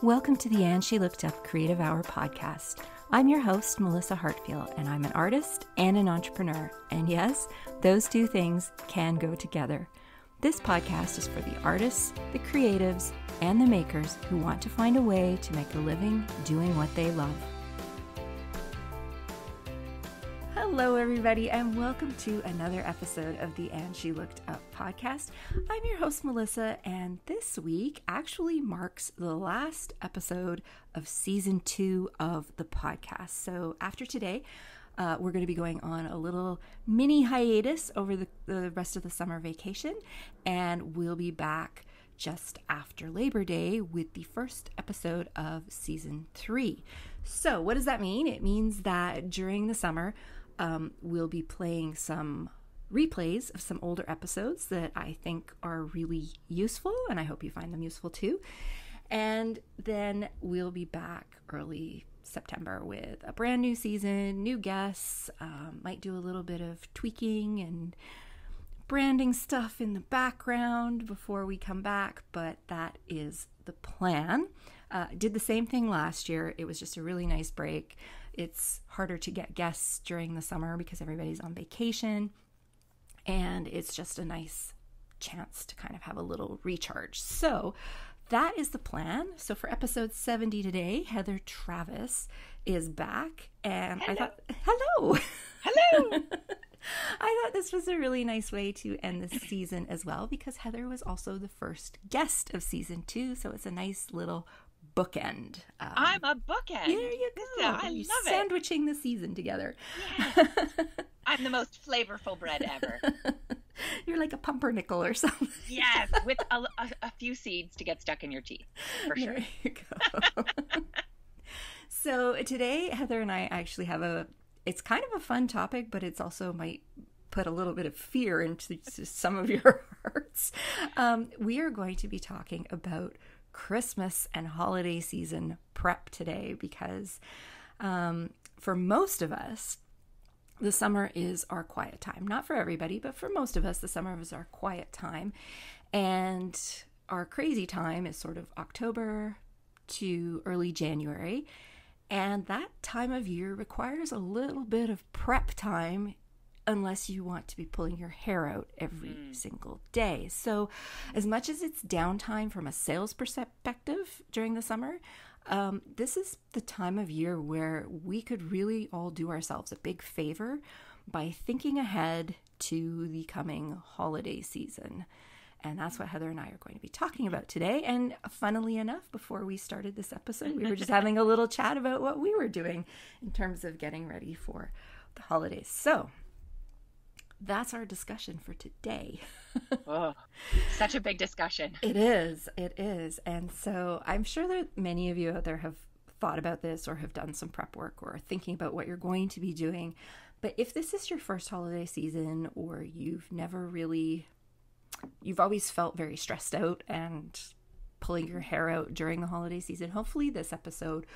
Welcome to the And She Looked Up Creative Hour podcast. I'm your host, Melissa Hartfield, and I'm an artist and an entrepreneur. And yes, those two things can go together. This podcast is for the artists, the creatives, and the makers who want to find a way to make a living doing what they love. Hello, everybody, and welcome to another episode of the And She Looked Up podcast. I'm your host, Melissa, and this week actually marks the last episode of season 2 of the podcast. So after today, we're going to be going on a little mini hiatus over the rest of the summer vacation, and we'll be back just after Labor Day with the first episode of season 3. So what does that mean? It means that during the summer, we'll be playing some replays of some older episodes that I think are really useful, and I hope you find them useful too. And then we'll be back early September with a brand new season, new guests, might do a little bit of tweaking and branding stuff in the background before we come back, but that is the plan. Did the same thing last year. It was just a really nice break. It's harder to get guests during the summer because everybody's on vacation, and it's just a nice chance to kind of have a little recharge. So that is the plan. So for episode 70 today, Heather Travis is back, and Hello. Hello. I thought this was a really nice way to end this season as well, because Heather was also the first guest of season 2, so it's a nice little bookend. I'm a bookend. There you go. Yeah, I love it. Sandwiching the season together. Yes. I'm the most flavorful bread ever. You're like a pumpernickel or something. Yes, with a few seeds to get stuck in your teeth. For sure. There you go. So today, Heather and I actually have it's kind of a fun topic, but it's also might put a little bit of fear into some of your hearts. We are going to be talking about Christmas and holiday season prep today, because for most of us, the summer is our quiet time. Not for everybody, but for most of us, the summer is our quiet time. And our crazy time is sort of October to early January. And that time of year requires a little bit of prep time, unless you want to be pulling your hair out every single day. So as much as it's downtime from a sales perspective during the summer, this is the time of year where we could really all do ourselves a big favor by thinking ahead to the coming holiday season. And that's what Heather and I are going to be talking about today. And funnily enough, before we started this episode, we were just having a little chat about what we were doing in terms of getting ready for the holidays. So that's our discussion for today. Oh, such a big discussion. It is. And so I'm sure that many of you out there have thought about this or have done some prep work or are thinking about what you're going to be doing. But if this is your first holiday season, or you've always felt very stressed out and pulling your hair out during the holiday season, hopefully this episode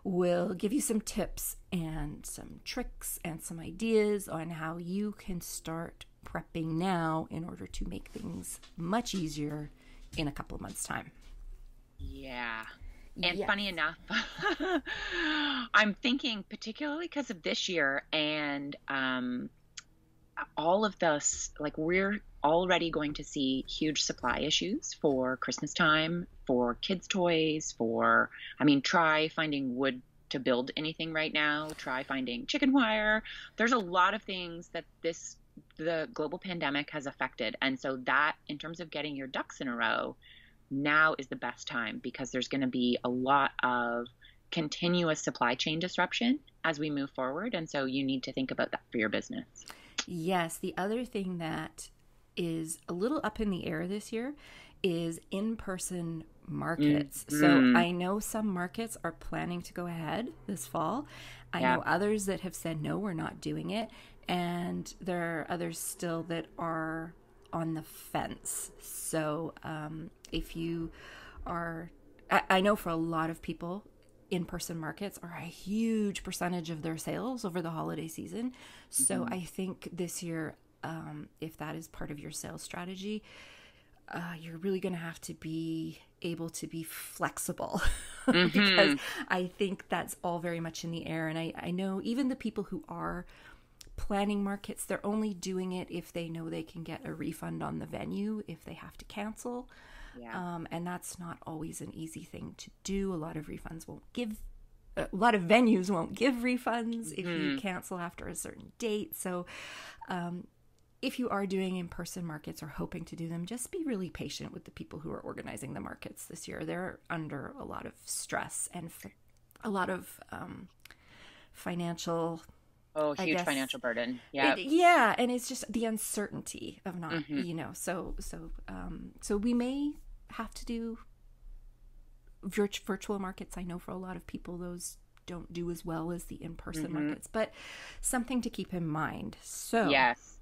will give you some tips and some tricks and some ideas on how you can start prepping now in order to make things much easier in a couple of months' time. Yeah. And Yes. funny enough, I'm thinking particularly because of this year and all of this, like, we're already going to see huge supply issues for Christmas time, for kids' toys, try finding wood to build anything right now, try finding chicken wire. There's a lot of things that the global pandemic has affected. And so that, in terms of getting your ducks in a row, now is the best time, because there's going to be a lot of continuous supply chain disruption as we move forward. And so you need to think about that for your business. Yes. The other thing that is a little up in the air this year is in-person markets. So I know some markets are planning to go ahead this fall. I know others that have said, no, we're not doing it. And there are others still that are on the fence. So if you are, I know for a lot of people, in-person markets are a huge percentage of their sales over the holiday season. So I think this year, if that is part of your sales strategy, you're really going to have to be able to be flexible Mm-hmm. because I think that's all very much in the air. And I know even the people who are planning markets, they're only doing it if they know they can get a refund on the venue if they have to cancel. Yeah. And that's not always an easy thing to do. A lot of venues won't give refunds if you cancel after a certain date. So if you are doing in-person markets or hoping to do them, just be really patient with the people who are organizing the markets this year. They're under a lot of stress and a lot of financial... Oh, huge financial burden. Yeah. And it's just the uncertainty of not, so we may have to do virtual markets. I know for a lot of people, those don't do as well as the in-person markets, but something to keep in mind. So yes.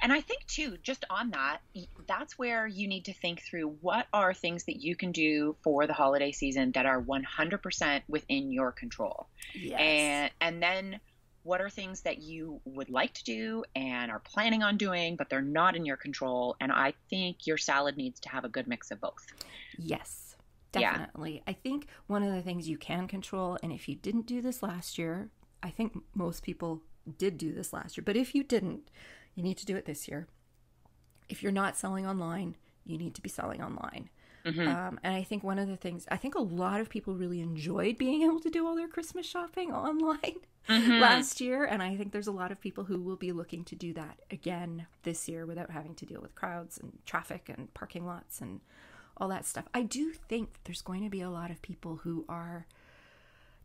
And I think too, just on that, that's where you need to think through what are things that you can do for the holiday season that are 100% within your control. Yes. And then what are things that you would like to do and are planning on doing, but they're not in your control? And I think your salad needs to have a good mix of both. Yes, definitely. Yeah. I think one of the things you can control, and if you didn't do this last year, I think most people did do this last year, but if you didn't, you need to do it this year. If you're not selling online, you need to be selling online. And I think one of the things, I think a lot of people really enjoyed being able to do all their Christmas shopping online last year. And I think there's a lot of people who will be looking to do that again this year without having to deal with crowds and traffic and parking lots and all that stuff. I do think there's going to be a lot of people who are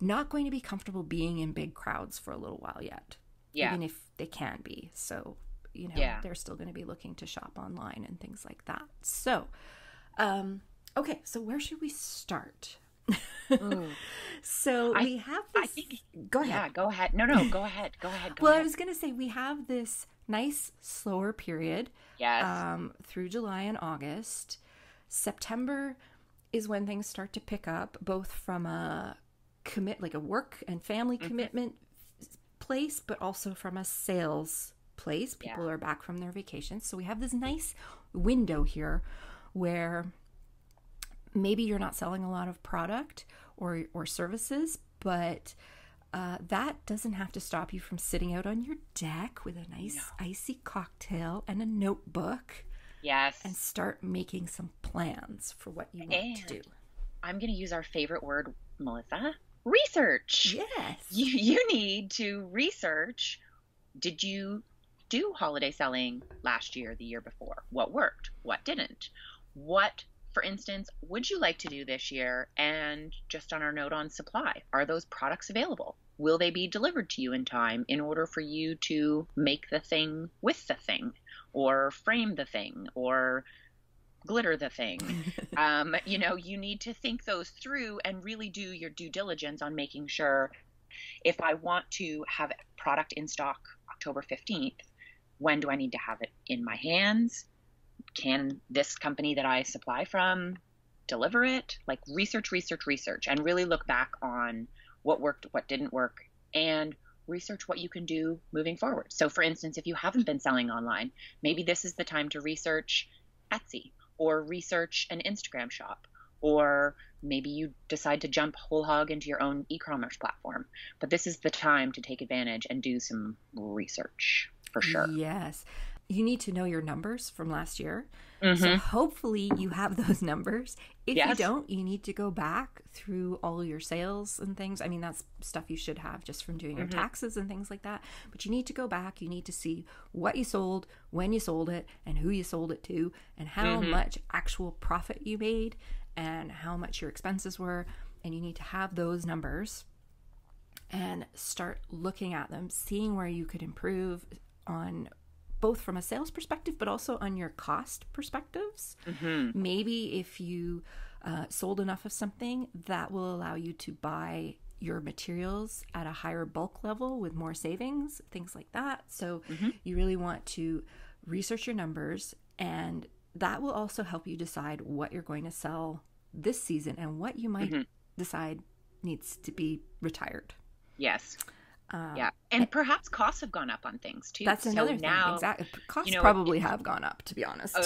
not going to be comfortable being in big crowds for a little while yet, even if they can be. So, they're still going to be looking to shop online and things like that. So, okay, so where should we start? So we have this. Go ahead. Yeah, go ahead. No, go ahead. Go ahead. Well, I was going to say we have this nice slower period. Yes. Through July and August. September is when things start to pick up, both from a work and family commitment place, but also from a sales place. People are back from their vacations. So we have this nice window here where maybe you're not selling a lot of product or services, but that doesn't have to stop you from sitting out on your deck with a nice icy cocktail and a notebook. Yes. And start making some plans for what you want to do. I'm going to use our favorite word, Melissa. Research. Yes. You need to research. Did you do holiday selling last year, the year before? What worked? What didn't? What, for instance, would you like to do this year? And just on our note on supply, are those products available? Will they be delivered to you in time in order for you to make the thing with the thing, or frame the thing, or glitter the thing? You need to think those through and really do your due diligence on making sure, if I want to have product in stock October 15th, when do I need to have it in my hands? Can this company that I supply from deliver it? Like research, and really look back on what worked, what didn't work, and research what you can do moving forward. So for instance, if you haven't been selling online, maybe this is the time to research Etsy or research an Instagram shop, or maybe you decide to jump whole hog into your own e-commerce platform. But this is the time to take advantage and do some research for sure. Yes. You need to know your numbers from last year. So hopefully you have those numbers. If you don't, you need to go back through all your sales and things. I mean, that's stuff you should have just from doing your taxes and things like that. But you need to go back. You need to see what you sold, when you sold it, and who you sold it to, and how much actual profit you made, and how much your expenses were. And you need to have those numbers and start looking at them, seeing where you could improve on both from a sales perspective, but also on your cost perspectives. Maybe if you sold enough of something, that will allow you to buy your materials at a higher bulk level with more savings, things like that. So you really want to research your numbers, and that will also help you decide what you're going to sell this season and what you might decide needs to be retired. Yes. Yeah. And perhaps costs have gone up on things too. That's another thing. Exactly. Costs probably have gone up, to be honest.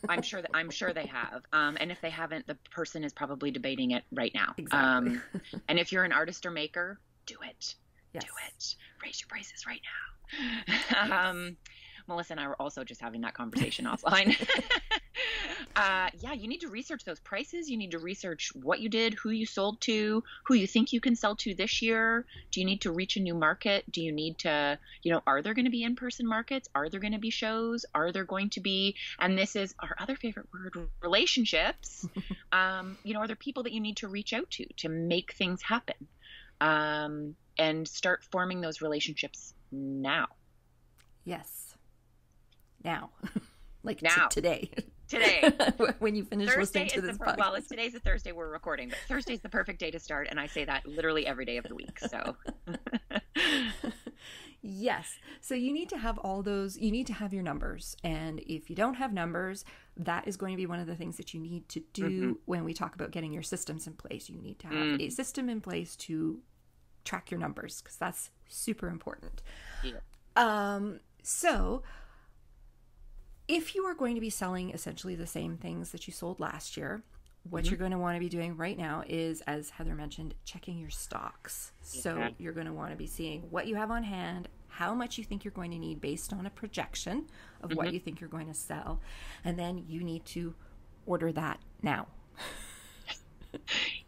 I'm sure they have. And if they haven't, the person is probably debating it right now. Exactly. And if you're an artist or maker, do it. Yes. Do it. Raise your prices right now. Melissa and I were also just having that conversation offline. Yeah, you need to research those prices. You need to research what you did, who you sold to, who you think you can sell to this year. Do you need to reach a new market? Do you need to, are there going to be in-person markets? Are there going to be shows? Are there going to be, and this is our other favorite word, relationships. Are there people that you need to reach out to make things happen? And start forming those relationships now. Yes. Now. Like now. Today. When you finish Thursday listening to this podcast. Well, today's the Thursday we're recording, but Thursday's the perfect day to start, and I say that literally every day of the week. So yes. So you need to have all those, you need to have your numbers. And if you don't have numbers, that is going to be one of the things that you need to do when we talk about getting your systems in place. You need to have a system in place to track your numbers, because that's super important. Yeah. So if you are going to be selling essentially the same things that you sold last year, what you're going to want to be doing right now is, as Heather mentioned, checking your stocks. So you're going to want to be seeing what you have on hand, how much you think you're going to need based on a projection of what you think you're going to sell. And then you need to order that now.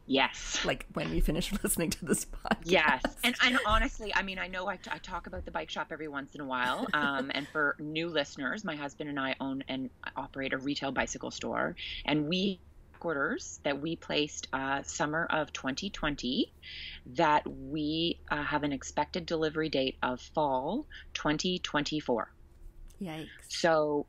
Yes. Like when we finish listening to this podcast. Yes. And honestly, I mean, I know I talk about the bike shop every once in a while. And for new listeners, my husband and I own and operate a retail bicycle store. And we orders that we placed summer of 2020 that we have an expected delivery date of fall 2024. Yikes. So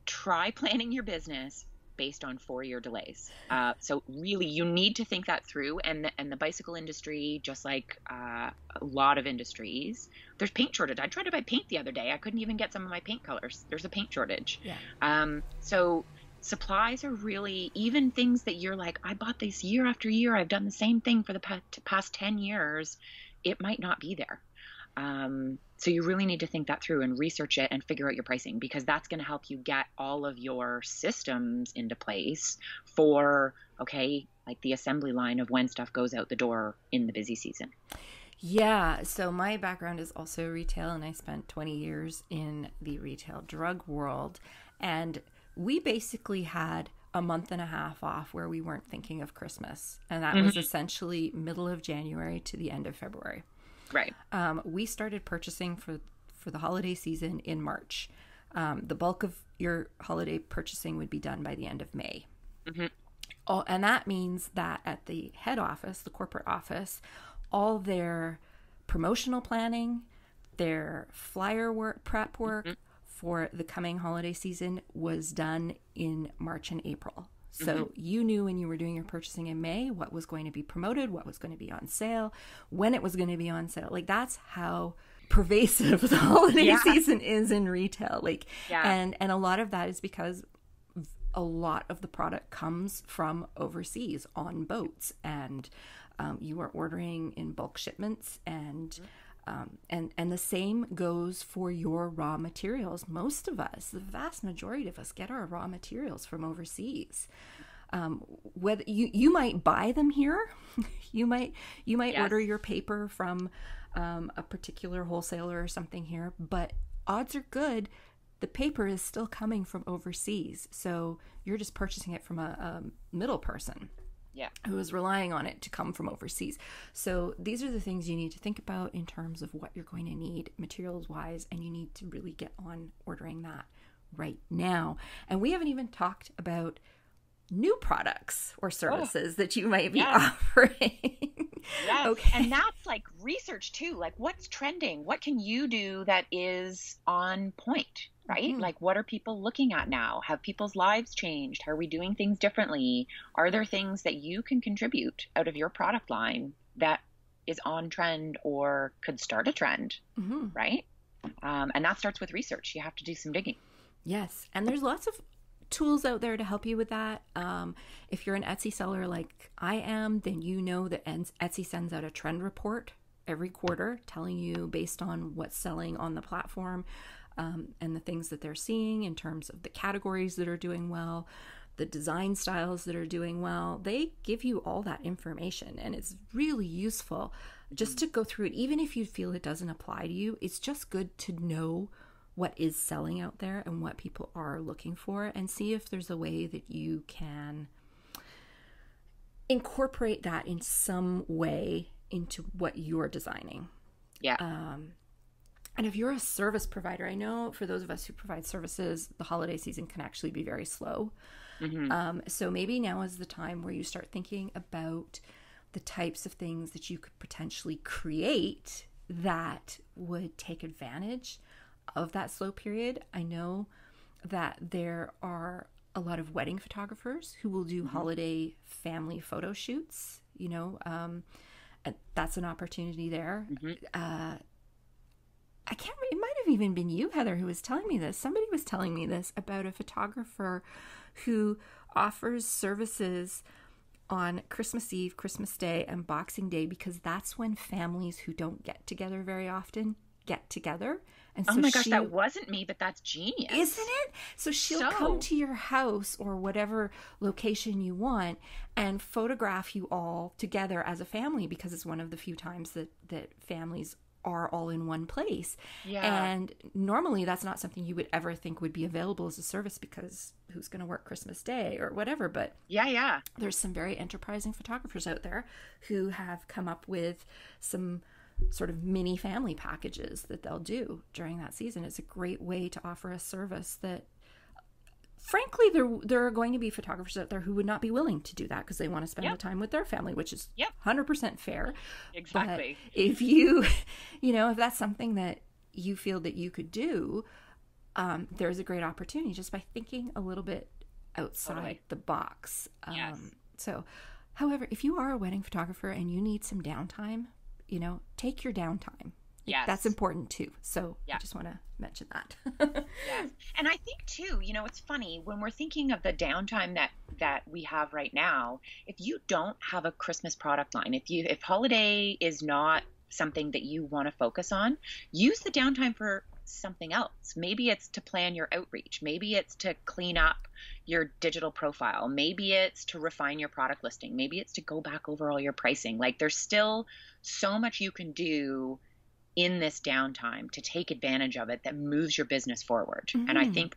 try planning your business based on 4-year delays. So really, you need to think that through. And the bicycle industry, just like a lot of industries, there's paint shortage. I tried to buy paint the other day. I couldn't even get some of my paint colors. There's a paint shortage. Yeah. So supplies are really, even things that you're like, I bought this year after year, I've done the same thing for the past 10 years, it might not be there. So you really need to think that through and research it and figure out your pricing, because that's going to help you get all of your systems into place for, like the assembly line of when stuff goes out the door in the busy season. Yeah. So my background is also retail, and I spent 20 years in the retail drug world. And we basically had a month and a half off where we weren't thinking of Christmas. And that was essentially middle of January to the end of February. Right. We started purchasing for the holiday season in March. The bulk of your holiday purchasing would be done by the end of May. And that means that at the head office, the corporate office, all their promotional planning, their flyer work, prep work for the coming holiday season was done in March and April. So you knew when you were doing your purchasing in May what was going to be promoted, what was going to be on sale, when it was going to be on sale. Like, that's how pervasive the holiday season is in retail. And a lot of that is because a lot of the product comes from overseas on boats, and you are ordering in bulk shipments, and the same goes for your raw materials. Most of us, the vast majority of us, get our raw materials from overseas. Whether you might buy them here, you might order your paper from a particular wholesaler or something here, but odds are good the paper is still coming from overseas. So you're just purchasing it from a middle person. Yeah. Who is relying on it to come from overseas. So these are the things you need to think about in terms of what you're going to need materials wise, and you need to really get on ordering that right now. And we haven't even talked about new products or services that you might be offering. Yes. Okay. And that's like research too. Like, what's trending? What can you do that is on point? Right? Like, what are people looking at now? Have people's lives changed? Are we doing things differently? Are there things that you can contribute out of your product line that is on trend or could start a trend? Right? And that starts with research. You have to do some digging. Yes. And there's lots of tools out there to help you with that. If you're an Etsy seller like I am, then you know that Etsy sends out a trend report every quarter, telling you based on what's selling on the platform, and the things that they're seeing in terms of the categories that are doing well, the design styles that are doing well. They give you all that information, and it's really useful just to go through it. Even if you feel it doesn't apply to you, it's just good to know what is selling out there and what people are looking for, and see if there's a way that you can incorporate that in some way into what you're designing. Yeah. And if you're a service provider, I know for those of us who provide services, the holiday season can actually be very slow. So maybe now is the time where you start thinking about the types of things that you could potentially create that would take advantage of that slow period. I know that there are a lot of wedding photographers who will do holiday family photo shoots, and that's an opportunity there. It might have even been you, Heather, who was telling me this. Somebody was telling me this about a photographer who offers services on Christmas Eve, Christmas Day, and Boxing Day, because that's when families who don't get together very often get together. And so oh my gosh, that wasn't me, but that's genius. Isn't it? So she'll come to your house or whatever location you want and photograph you all together as a family, because it's one of the few times that families are all in one place. Yeah. And normally that's not something you would ever think would be available as a service, because who's going to work Christmas Day or whatever. But yeah, there's some very enterprising photographers out there who have come up with some sort of mini family packages that they'll do during that season. It's a great way to offer a service that, frankly, there are going to be photographers out there who would not be willing to do that because they want to spend the time with their family, which is 100% fair. Exactly. But if you, if that's something that you feel that you could do, there's a great opportunity just by thinking a little bit outside the box. So, however, if you are a wedding photographer and you need some downtime, take your downtime. Yes. That's important too. So I just want to mention that. Yes. And I think too, it's funny when we're thinking of the downtime that we have right now. If you don't have a Christmas product line, if holiday is not something that you want to focus on, use the downtime for something else. Maybe it's to plan your outreach. Maybe it's to clean up your digital profile. Maybe it's to refine your product listing. Maybe it's to go back over all your pricing. Like, there's still so much you can do in this downtime to take advantage of it that moves your business forward. And I think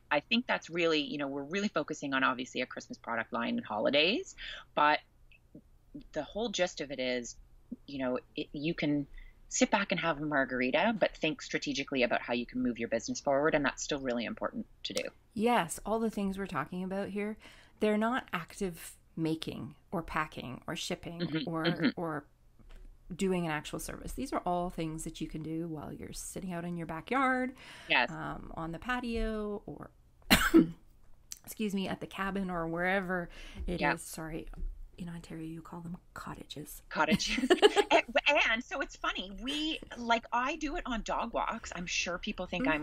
that's really, we're really focusing on obviously a Christmas product line and holidays, but the whole gist of it is, you can sit back and have a margarita, but think strategically about how you can move your business forward. And that's still really important to do. Yes. All the things we're talking about here, they're not active making or packing or shipping or doing an actual service. These are all things that you can do while you're sitting out in your backyard, on the patio, or excuse me, at the cabin or wherever it is. Sorry, in Ontario you call them cottages. And so it's funny, I do it on dog walks. I'm sure people think I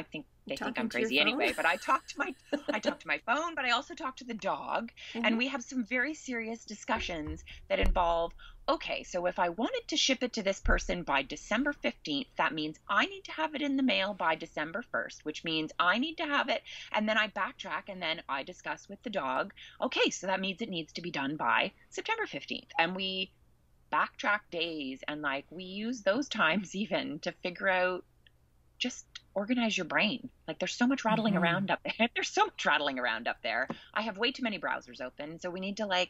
think they think I'm crazy anyway, but I talk to my phone, but I also talk to the dog, and we have some very serious discussions that involve, okay, so if I wanted to ship it to this person by December 15th, that means I need to have it in the mail by December 1st, which means I need to have it. And then I backtrack, and then I discuss with the dog, okay, so that means it needs to be done by September 15th. And we backtrack days, and we use those times even to figure out, just organize your brain. There's so much rattling around up there. There's so much rattling around up there. I have way too many browsers open. So we need to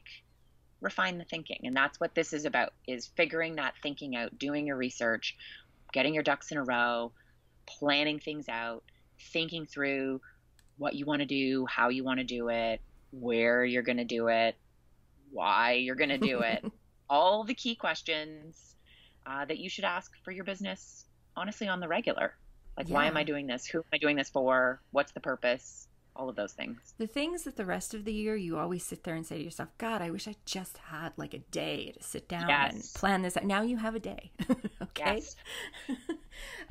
refine the thinking. And that's what this is about, is figuring that thinking out, doing your research, getting your ducks in a row, planning things out, thinking through what you want to do, how you want to do it, where you're going to do it, why you're going to do it. All the key questions that you should ask for your business, honestly, on the regular. Why am I doing this? Who am I doing this for? What's the purpose? All of those things. The things that the rest of the year you always sit there and say to yourself, God, I wish I just had a day to sit down and plan this out. Now you have a day. Okay. Yes.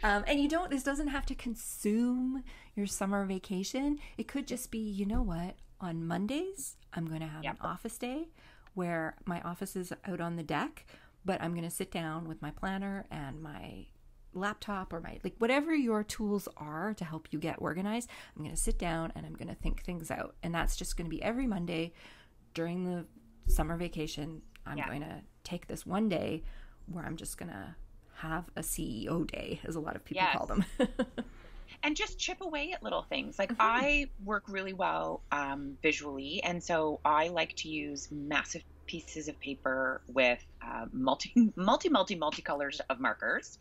And this doesn't have to consume your summer vacation. It could just be, on Mondays, I'm going to have an office day where my office is out on the deck, but I'm going to sit down with my planner and my laptop or my, like, whatever your tools are to help you get organized. I'm going to sit down and I'm going to think things out. And that's just going to be every Monday during the summer vacation. I'm going to take this one day where I'm just going to have a CEO day, as a lot of people call them. And just chip away at little things. Like I work really well visually. And so I like to use massive pieces of paper with multi colors of markers.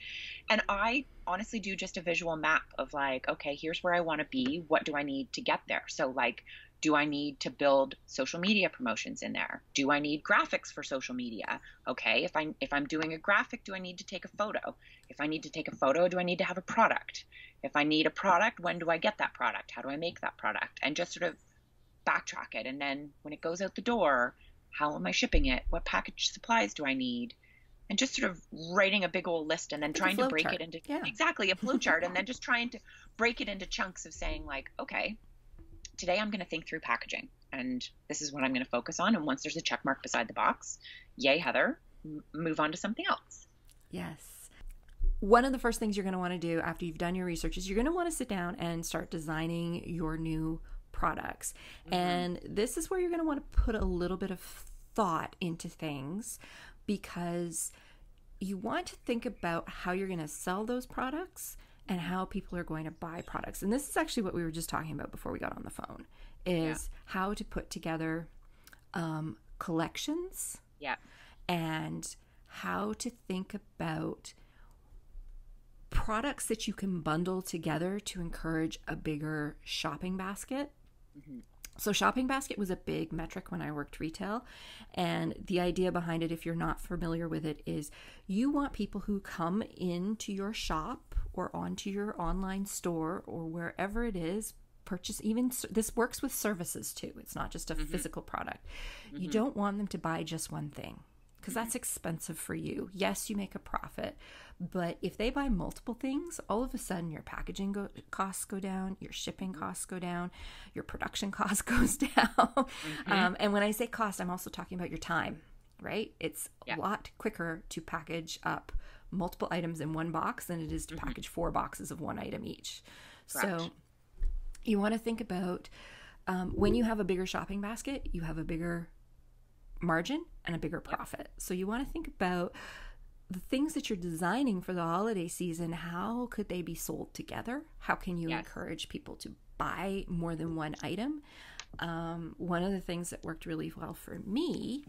And I honestly do just a visual map of like, okay, here's where I want to be. What do I need to get there? So like, do I need to build social media promotions in there? Do I need graphics for social media? Okay, if I'm doing a graphic, do I need to take a photo? If I need to take a photo, do I need to have a product? If I need a product, when do I get that product? How do I make that product? And just sort of backtrack it. And then when it goes out the door, how am I shipping it? What package supplies do I need? And just sort of writing a big old list and then trying to break it into exactly a flow chart and then just trying to break it into chunks of saying like, okay, today I'm going to think through packaging and this is what I'm going to focus on. And once there's a check mark beside the box, yay, Heather, move on to something else. Yes. One of the first things you're going to want to do after you've done your research is you're going to want to sit down and start designing your new products. And this is where you're going to want to put a little bit of thought into things, because you want to think about how you're going to sell those products and how people are going to buy products. And this is actually what we were just talking about before we got on the phone, is how to put together collections and how to think about products that you can bundle together to encourage a bigger shopping basket. So shopping basket was a big metric when I worked retail. And the idea behind it, if you're not familiar with it, is you want people who come into your shop or onto your online store or wherever it is, purchase, even this works with services too. It's not just a physical product. You don't want them to buy just one thing, because that's expensive for you. Yes, you make a profit, but if they buy multiple things, all of a sudden your packaging costs go down, your shipping costs go down, your production cost goes down. And when I say cost, I'm also talking about your time, right? It's a lot quicker to package up multiple items in one box than it is to package 4 boxes of one item each. Correct. So you want to think about when you have a bigger shopping basket, you have a bigger margin and a bigger profit. So you want to think about the things that you're designing for the holiday season. How could they be sold together? How can you encourage people to buy more than one item? One of the things that worked really well for me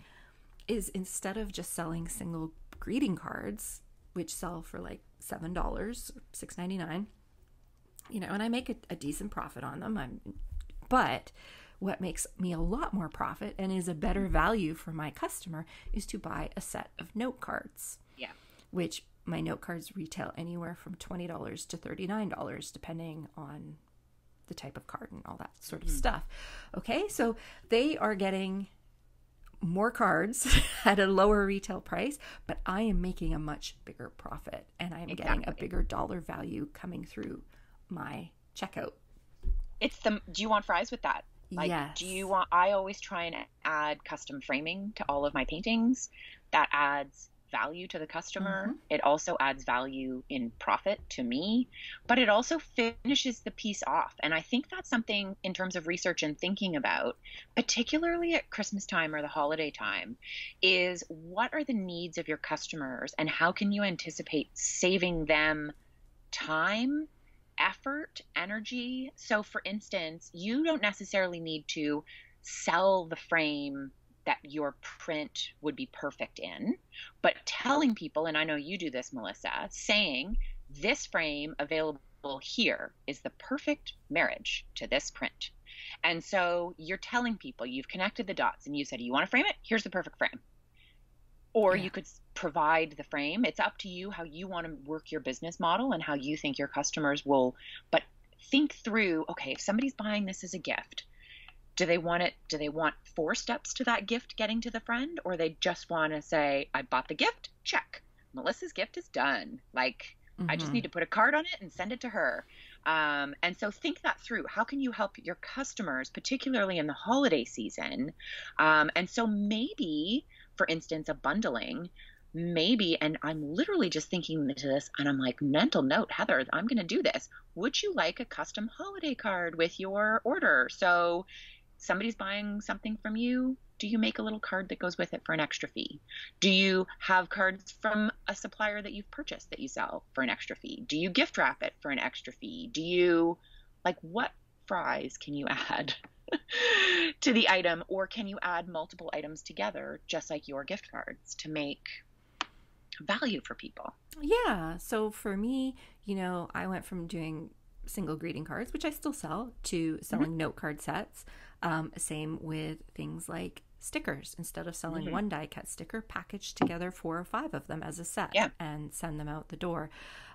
is instead of just selling single greeting cards, which sell for like $7, $6.99, and I make a decent profit on them. But what makes me a lot more profit and is a better value for my customer is to buy a set of note cards. Which my note cards retail anywhere from $20 to $39, depending on the type of card and all that sort of stuff. Okay, so they are getting more cards at a lower retail price, but I am making a much bigger profit and I'm getting a bigger dollar value coming through my checkout. Do you want fries with that? Like, yes. I always try and add custom framing to all of my paintings. That adds value to the customer. It also adds value in profit to me, but it also finishes the piece off. And I think that's something in terms of research and thinking about, particularly at Christmas time or the holiday time, is what are the needs of your customers and how can you anticipate saving them time, effort, energy? So for instance, you don't necessarily need to sell the frame that your print would be perfect in, but telling people, and I know you do this, Melissa, saying this frame available here is the perfect marriage to this print. And so you're telling people, you've connected the dots and you said, you want to frame it? Here's the perfect frame. Or you could provide the frame. It's up to you how you want to work your business model and how you think your customers will, but think through, okay, if somebody's buying this as a gift, do they want 4 steps to that gift getting to the friend, or they just want to say, I bought the gift, check. Melissa's gift is done. Like, I just need to put a card on it and send it to her. And so think that through. How can you help your customers, particularly in the holiday season? And so maybe, for instance, a bundling, maybe, and I'm literally just thinking to this, and I'm like, mental note, Heather, I'm going to do this. Would you like a custom holiday card with your order? So somebody's buying something from you. Do you make a little card that goes with it for an extra fee? Do you have cards from a supplier that you've purchased that you sell for an extra fee? Do you gift wrap it for an extra fee? Do you, like, what fries can you add to the item, or can you add multiple items together, just like your gift cards, to make value for people? Yeah. So for me, I went from doing single greeting cards, which I still sell, to selling note card sets. Same with things like stickers. Instead of selling one die cut sticker, package together 4 or 5 of them as a set and send them out the door.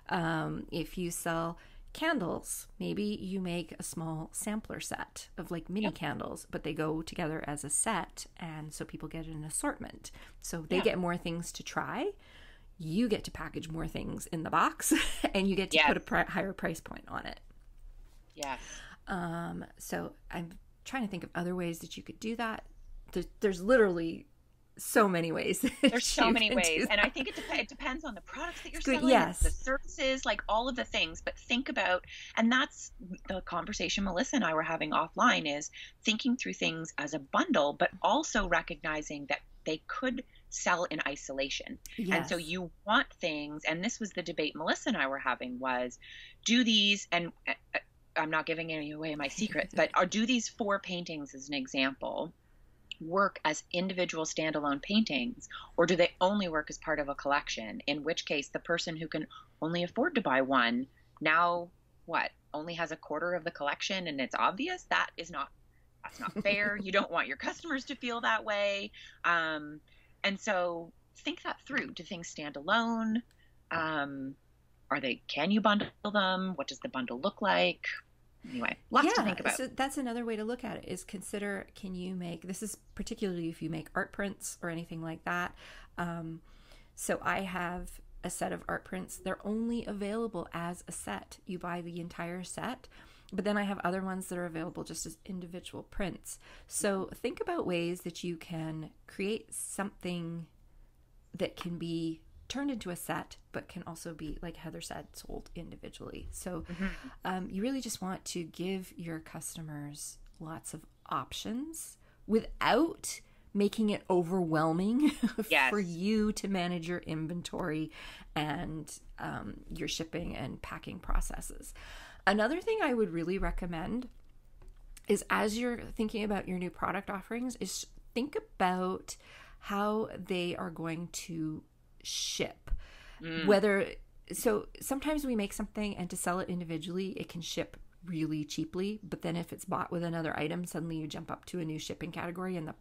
If you sell candles, maybe you make a small sampler set of like mini candles, but they go together as a set, and so people get an assortment. So they get more things to try. You get to package more things in the box, and you get to put a higher price point on it. Yes. So I'm trying to think of other ways that you could do that. There's literally so many ways. There's so many ways. And I think it depends on the products that you're selling, the services, like all of the things. But think about, and that's the conversation Melissa and I were having offline, is thinking through things as a bundle, but also recognizing that they could sell in isolation. Yes. And so you want things, and this was the debate Melissa and I were having, was do these, and I'm not giving any away my secrets, but do these 4 paintings as an example work as individual standalone paintings, or do they only work as part of a collection? In which case, the person who can only afford to buy one now only has a quarter of the collection, and it's obvious that's not fair. You don't want your customers to feel that way. And so think that through. Do things stand alone? Can you bundle them? What does the bundle look like? Anyway, lots to think about. So that's another way to look at it, is consider, can you make, this is particularly if you make art prints or anything like that. So I have a set of art prints. They're only available as a set. You buy the entire set, but then I have other ones that are available just as individual prints. So think about ways that you can create something that can be turned into a set, but can also be, like Heather said, sold individually. So you really just want to give your customers lots of options without making it overwhelming for you to manage your inventory and your shipping and packing processes. Another thing I would really recommend is, as you're thinking about your new product offerings, is think about how they are going to ship. So sometimes we make something, and to sell it individually, it can ship really cheaply, but then if it's bought with another item, suddenly you jump up to a new shipping category, and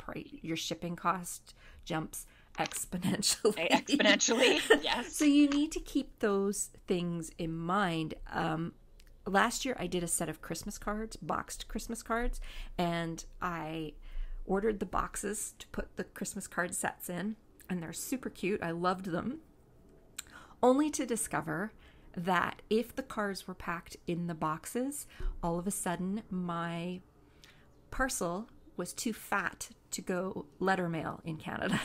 your shipping cost jumps exponentially. Yes. So you need to keep those things in mind. Last year I did a set of Christmas cards, boxed Christmas cards, and I ordered the boxes to put the Christmas card sets in, and they're super cute. I loved them. Only to discover that if the cards were packed in the boxes, all of a sudden my parcel was too fat to go letter mail in Canada.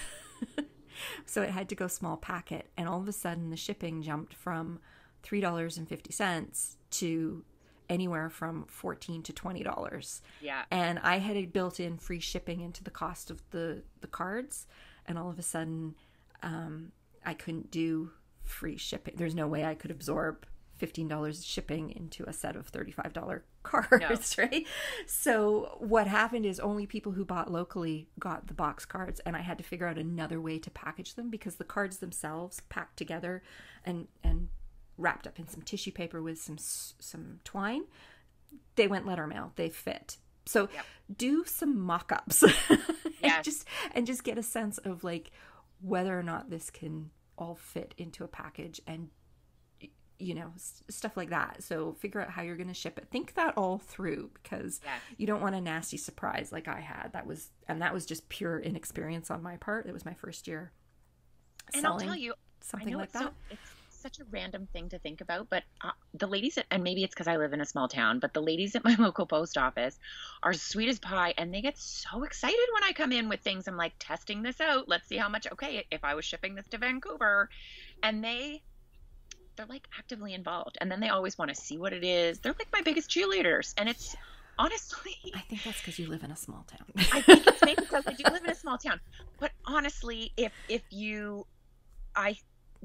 So it had to go small packet, and all of a sudden the shipping jumped from $3.50 to anywhere from $14 to $20. Yeah. And I had built in free shipping into the cost of the cards, and all of a sudden I couldn't do free shipping. There's no way I could absorb $15 shipping into a set of $35 cards, right? So what happened is only people who bought locally got the box cards, and I had to figure out another way to package them, because the cards themselves packed together and wrapped up in some tissue paper with some twine, they went letter mail. They fit. So do some mock-ups and just get a sense of like whether or not this can all fit into a package, and stuff like that. So figure out how you're going to ship it. Think that all through, because you don't want a nasty surprise like I had. That was just pure inexperience on my part. It was my first year selling, and I'll tell you, something like that. It's such a random thing to think about, but the ladies and maybe it's because I live in a small town, but the ladies at my local post office are sweet as pie, and they get so excited when I come in with things. I'm like, testing this out. Let's see how much. Okay, if I was shipping this to Vancouver, and they're like actively involved, and then they always want to see what it is. They're like my biggest cheerleaders, and it's honestly, I think that's because you live in a small town. I think it's maybe because I do live in a small town. But honestly, if you, I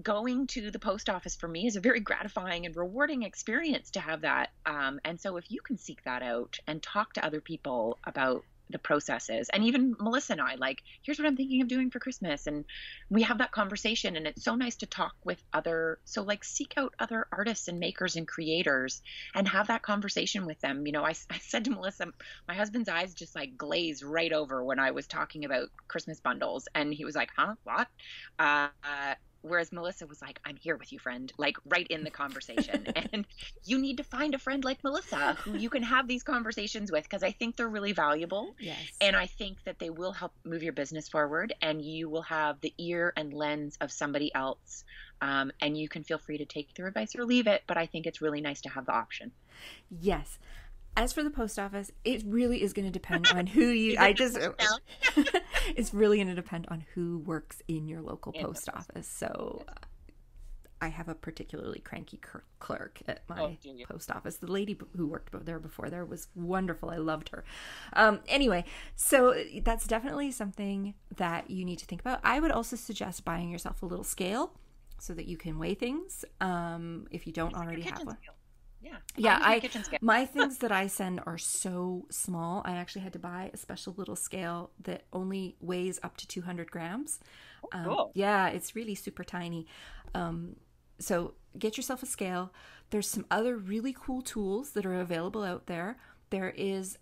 going to the post office for me is a very gratifying and rewarding experience to have that. And so if you can seek that out and talk to other people about the processes, and even Melissa and I, like, here's what I'm thinking of doing for Christmas, and we have that conversation, and it's so nice to talk with so like seek out other artists and makers and creators and have that conversation with them. I said to Melissa, my husband's eyes just like glazed right over when I was talking about Christmas bundles, and he was like, huh, what? Whereas Melissa was like, I'm here with you, friend, like right in the conversation. And you need to find a friend like Melissa who you can have these conversations with, because I think they're really valuable. Yes. And I think that they will help move your business forward, and you will have the ear and lens of somebody else. And you can feel free to take their advice or leave it. But I think it's really nice to have the option. Yes. As for the post office, it really is going to depend on who you, it's really going to depend on who works in your local post office. So I have a particularly cranky clerk at my post office. The lady who worked there before there was wonderful. I loved her. Anyway, so that's definitely something that you need to think about. I would also suggest buying yourself a little scale so that you can weigh things if you don't already have one. Yeah, my things that I send are so small. I actually had to buy a special little scale that only weighs up to 200 grams. Cool. Yeah, it's really super tiny. So get yourself a scale. There's some other really cool tools that are available out there. There is,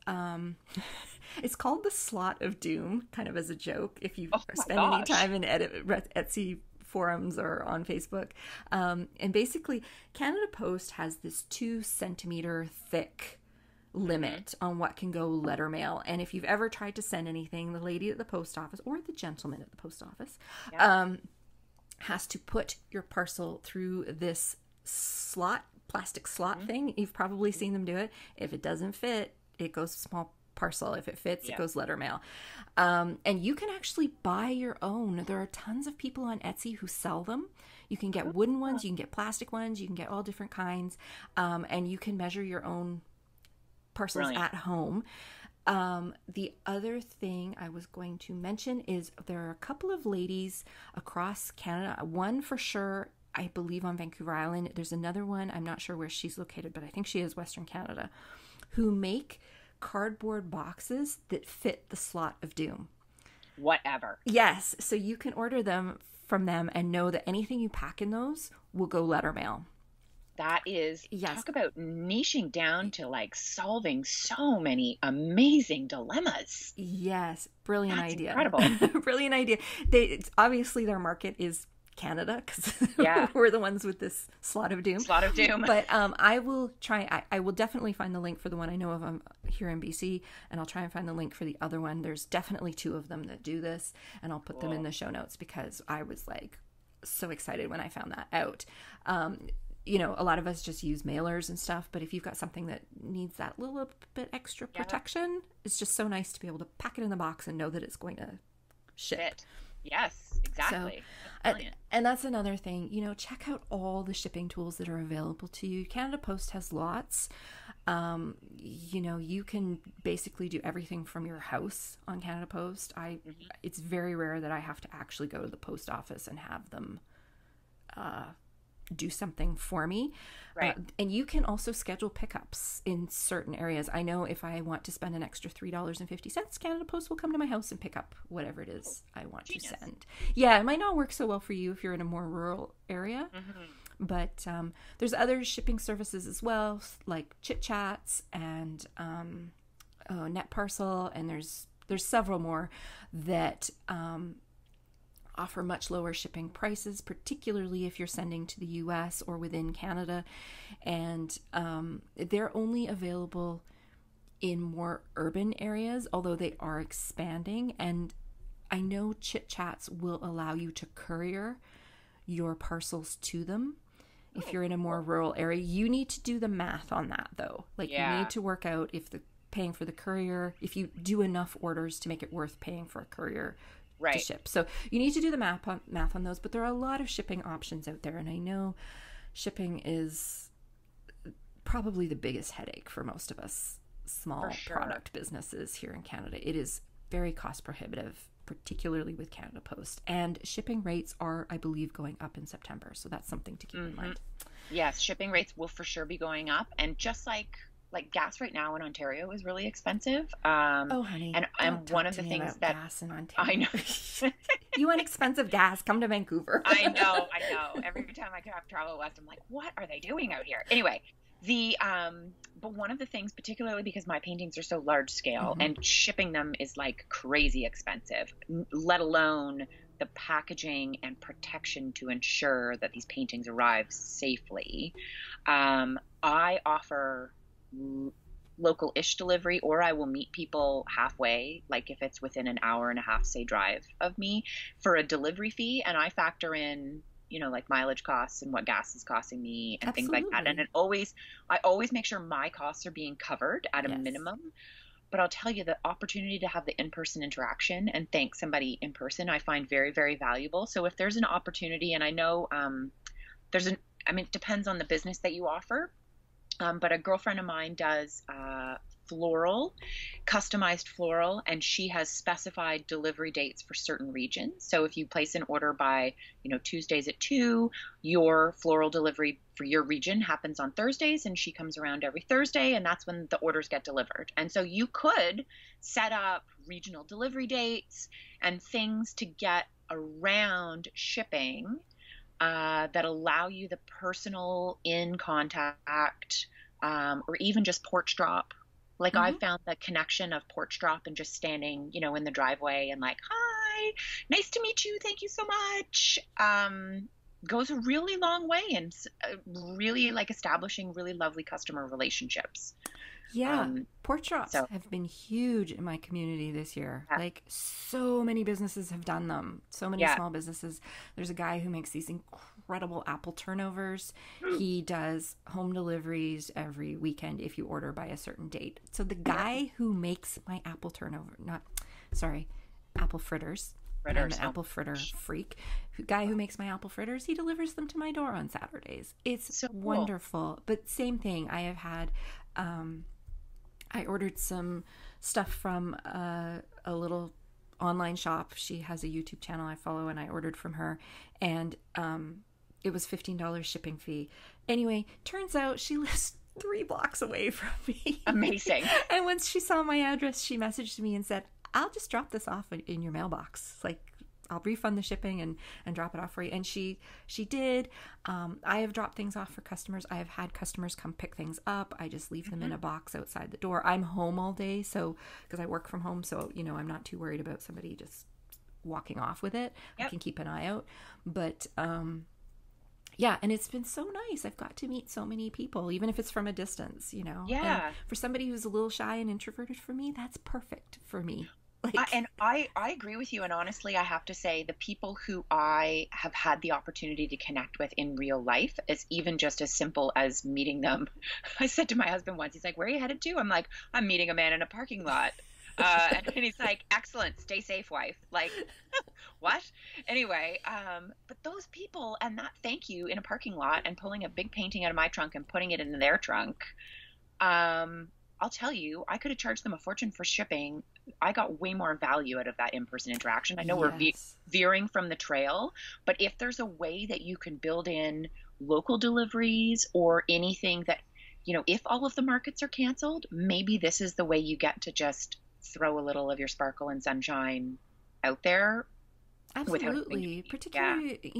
it's called the Slot of Doom, kind of as a joke. If you spend any time in Etsy forums or on Facebook. And basically, Canada Post has this 2-centimeter thick limit on what can go letter mail. And if you've ever tried to send anything, the lady at the post office or the gentleman at the post office has to put your parcel through this plastic slot thing. You've probably seen them do it. If it doesn't fit, it goes small parcel. If it fits, it goes letter mail. And you can actually buy your own. There are tons of people on Etsy who sell them. You can get wooden ones, you can get plastic ones, you can get all different kinds, and you can measure your own parcels at home. The other thing I was going to mention is there are a couple of ladies across Canada, one for sure, I believe on Vancouver Island. There's another one, I'm not sure where she's located, but I think she is Western Canada, who make cardboard boxes that fit the Slot of Doom. Whatever. Yes. So you can order them from them and know that anything you pack in those will go letter mail. That is, talk about niching down to like solving so many amazing dilemmas. Yes. Brilliant idea. Incredible. Brilliant idea. Obviously their market is Canada, because we're the ones with this Slot of Doom. Slot of Doom. But I will try. I will definitely find the link for the one I know of here in BC, and I'll try and find the link for the other one. There's definitely 2 of them that do this, and I'll put them in the show notes because I was like so excited when I found that out. A lot of us just use mailers and stuff, but if you've got something that needs that little bit extra protection, it's just so nice to be able to pack it in the box and know that it's going to ship. Yes, exactly. So, and that's another thing, check out all the shipping tools that are available to you. Canada Post has lots. You can basically do everything from your house on Canada Post. It's very rare that I have to actually go to the post office and have them do something for me. Right. And you can also schedule pickups in certain areas. I know if I want to spend an extra $3.50, Canada Post will come to my house and pick up whatever it is I want to send. Yeah, it might not work so well for you if you're in a more rural area. But there's other shipping services as well, like Chit Chats and Net Parcel, and there's several more that offer much lower shipping prices, particularly if you're sending to the US or within Canada. And they're only available in more urban areas, although they are expanding. And I know Chit Chats will allow you to courier your parcels to them. If you're in a more rural area, you need to do the math on that though. Like you Yeah. need to work out if the paying for the courier, if you do enough orders to make it worth paying for a courier to Right. ship. So you need to do the math on those, but there are a lot of shipping options out there. And I know shipping is probably the biggest headache for most of us small For sure. product businesses here in Canada. It is very cost prohibitive, particularly with Canada Post. And shipping rates are, I believe, going up in September. So that's something to keep in mind. Yes, shipping rates will for sure be going up, and just like gas right now in Ontario is really expensive. Oh, honey. And one of the things about that gas in Ontario. I know. You want expensive gas? Come to Vancouver. I know. Every time I travel west, I'm like, what are they doing out here? Anyway, but one of the things, particularly because my paintings are so large scale and shipping them is like crazy expensive, let alone the packaging and protection to ensure that these paintings arrive safely. I offer local-ish delivery, or I will meet people halfway, like if it's within an hour and a half, say, drive of me, for a delivery fee, and I factor in, like mileage costs and what gas is costing me and things like that. And I always make sure my costs are being covered at a minimum. But I'll tell you, the opportunity to have the in-person interaction and thank somebody in person, I find very, very valuable. So if there's an opportunity, and I know it depends on the business that you offer. But a girlfriend of mine does customized floral, and she has specified delivery dates for certain regions. So if you place an order by, Tuesdays at 2, your floral delivery for your region happens on Thursdays, and she comes around every Thursday, and that's when the orders get delivered. And so you could set up regional delivery dates and things to get around shipping that allow you the personal in contact, or even just porch drop. Like I've found the connection of porch drop and just standing, in the driveway and like, hi, nice to meet you. Thank you so much. Goes a really long way in really like establishing really lovely customer relationships. Yeah, porch drops have been huge in my community this year. Yeah. Like so many businesses have done them. So many small businesses. There's a guy who makes these incredible apple turnovers. He does home deliveries every weekend if you order by a certain date. So the guy who makes my apple apple fritters. I'm an apple fritter freak. Guy who makes my apple fritters, he delivers them to my door on Saturdays. It's so wonderful. Cool. But same thing. I have had I ordered some stuff from a little online shop. She has a YouTube channel I follow, and I ordered from her, and it was $15 shipping fee. Anyway, turns out she lives 3 blocks away from me. Amazing. And once she saw my address, she messaged me and said, I'll just drop this off in your mailbox. Like, I'll refund the shipping and drop it off for you. And she did. I have dropped things off for customers. I have had customers come pick things up. I just leave them in a box outside the door. I'm home all day, so because I work from home, so I'm not too worried about somebody just walking off with it. Yep. I can keep an eye out. But yeah, and it's been so nice. I've got to meet so many people, even if it's from a distance, Yeah. And for somebody who's a little shy and introverted, for me, that's perfect for me. I agree with you. And honestly, I have to say the people who I have had the opportunity to connect with in real life is even just as simple as meeting them. I said to my husband once, he's like, where are you headed to? I'm like, I'm meeting a man in a parking lot. And he's like, excellent. Stay safe, wife. Like, what? Anyway, but those people and that thank you in a parking lot and pulling a big painting out of my trunk and putting it in their trunk. I'll tell you, I could have charged them a fortune for shipping. I got way more value out of that in-person interaction. I know we're veering from the trail, but if there's a way that you can build in local deliveries or anything that, if all of the markets are canceled, maybe this is the way you get to just throw a little of your sparkle and sunshine out there. Absolutely. Particularly,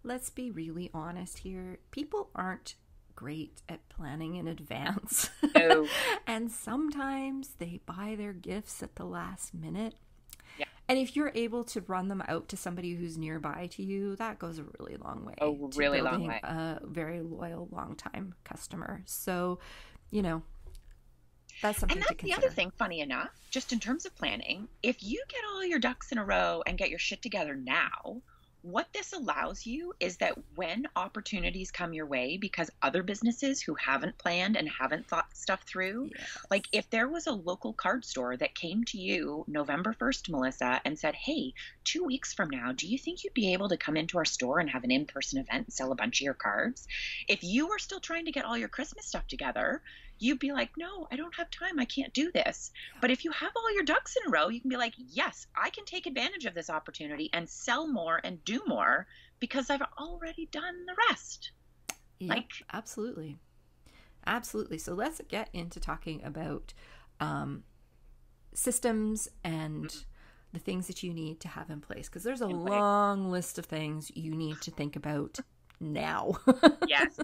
let's be really honest here. People aren't great at planning in advance. No. And sometimes they buy their gifts at the last minute. Yeah. And if you're able to run them out to somebody who's nearby to you, that goes a really long way. A really long way. A very loyal, long-time customer. So, that's something to consider. And that's the other thing, funny enough, just in terms of planning, if you get all your ducks in a row and get your shit together now, what this allows you is that when opportunities come your way, because other businesses who haven't planned and haven't thought stuff through, like Yes. if there was a local card store that came to you November 1st, Melissa, and said, hey, 2 weeks from now, do you think you'd be able to come into our store and have an in-person event and sell a bunch of your cards? If you were still trying to get all your Christmas stuff together, you'd be like, no, I don't have time. I can't do this. But if you have all your ducks in a row, you can be like, yes, I can take advantage of this opportunity and sell more and do more because I've already done the rest. Yep, Like, absolutely. Absolutely. So let's get into talking about systems and the things that you need to have in place, because there's a long list of things you need to think about now. yes.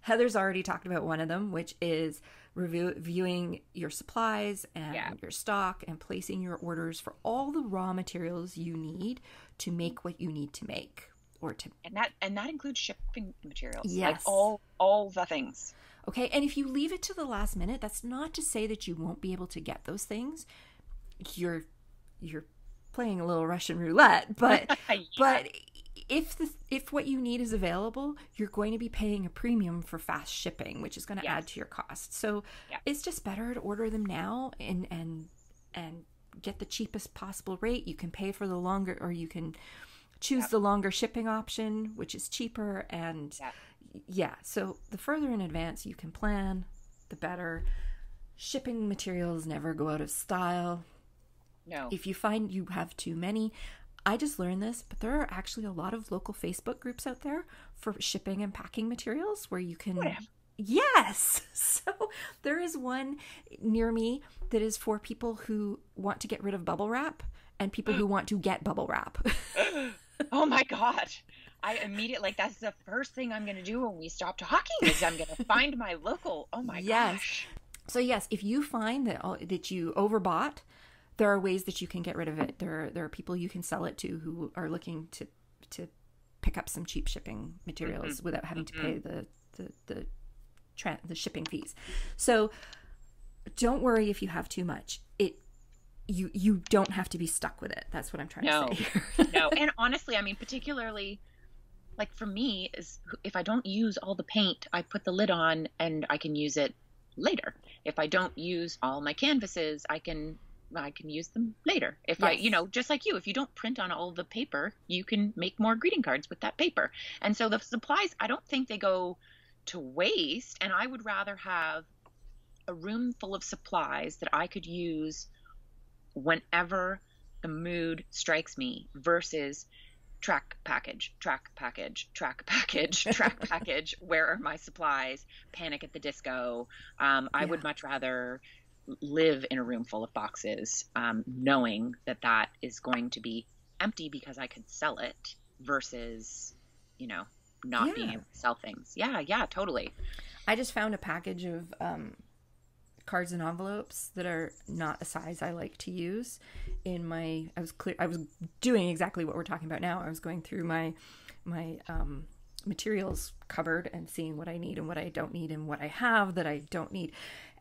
Heather's already talked about one of them, which is reviewing your supplies and your stock and placing your orders for all the raw materials you need to make what you need to make, or to and that includes shipping materials. Yes. Like all the things. Okay, and if you leave it to the last minute, that's not to say that you won't be able to get those things. You're playing a little Russian roulette, but but if what you need is available, you're going to be paying a premium for fast shipping, which is going to add to your cost. So it's just better to order them now and get the cheapest possible rate. You can pay for the longer, or you can choose the longer shipping option, which is cheaper. And so the further in advance you can plan, the better. Shipping materials never go out of style. No. If you find you have too many, I just learned this, but there are actually a lot of local Facebook groups out there for shipping and packing materials where you can... Yes! So there is one near me that is for people who want to get rid of bubble wrap and people who want to get bubble wrap. Oh my God. I immediately, like, that's the first thing I'm going to do when we stop talking is I'm going to find my local. Oh my gosh. So yes, if you find that you overbought, there are ways that you can get rid of it. There are people you can sell it to who are looking to pick up some cheap shipping materials without having to pay the shipping fees. So don't worry if you have too much. You don't have to be stuck with it. That's what I'm trying to say here. No, and honestly, I mean, particularly like for me, is if I don't use all the paint, I put the lid on and I can use it later. If I don't use all my canvases, I can use them later. If I, just like you, if you don't print on all the paper, you can make more greeting cards with that paper. And so the supplies, I don't think they go to waste. And I would rather have a room full of supplies that I could use whenever the mood strikes me versus track package, where are my supplies, Panic at the Disco. I would much rather live in a room full of boxes, knowing that is going to be empty because I could sell it versus, not being able to sell things. Yeah, totally. I just found a package of cards and envelopes that are not a size I like to use in my, I was doing exactly what we're talking about now. I was going through my materials cupboard and seeing what I need and what I don't need and what I have that I don't need.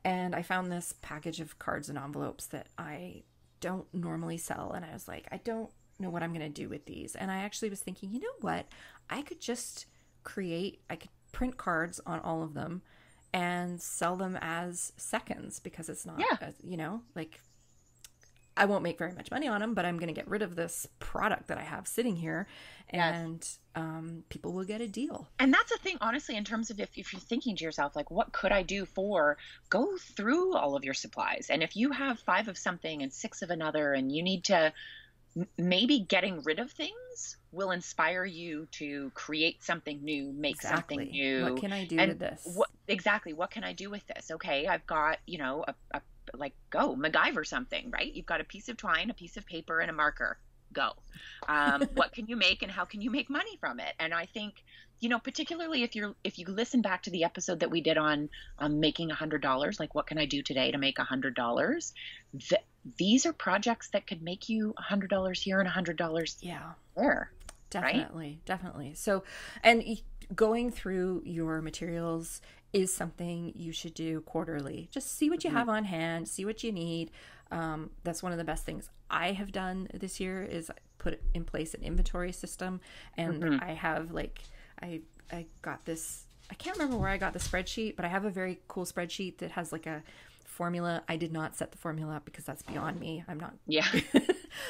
And I found this package of cards and envelopes that I don't normally sell. And I was like, I don't know what I'm going to do with these. And I actually was thinking, you know what? I could print cards on all of them and sell them as seconds, because it's not, like, I won't make very much money on them, but I'm going to get rid of this product that I have sitting here, and people will get a deal. And that's the thing, honestly, in terms of if you're thinking to yourself, like, what could I do go through all of your supplies. And if you have 5 of something and 6 of another, and you need to, maybe getting rid of things will inspire you to create something new, make something new. What can I do with this? What can I do with this? Okay, I've got, go MacGyver something, right? You've got a piece of twine, a piece of paper, and a marker. Go. What can you make, and how can you make money from it? And I think, particularly if you listen back to the episode that we did on making $100, like what can I do today to make $100? These are projects that could make you $100 here and $100 there. Definitely. So, and going through your materials is something you should do quarterly. Just see what you have on hand, see what you need. That's one of the best things I have done this year is put in place an inventory system. And I have like, I got this, I can't remember where I got the spreadsheet, but I have a very cool spreadsheet that has like a formula. I did not set the formula up because that's beyond me. I'm not. Yeah.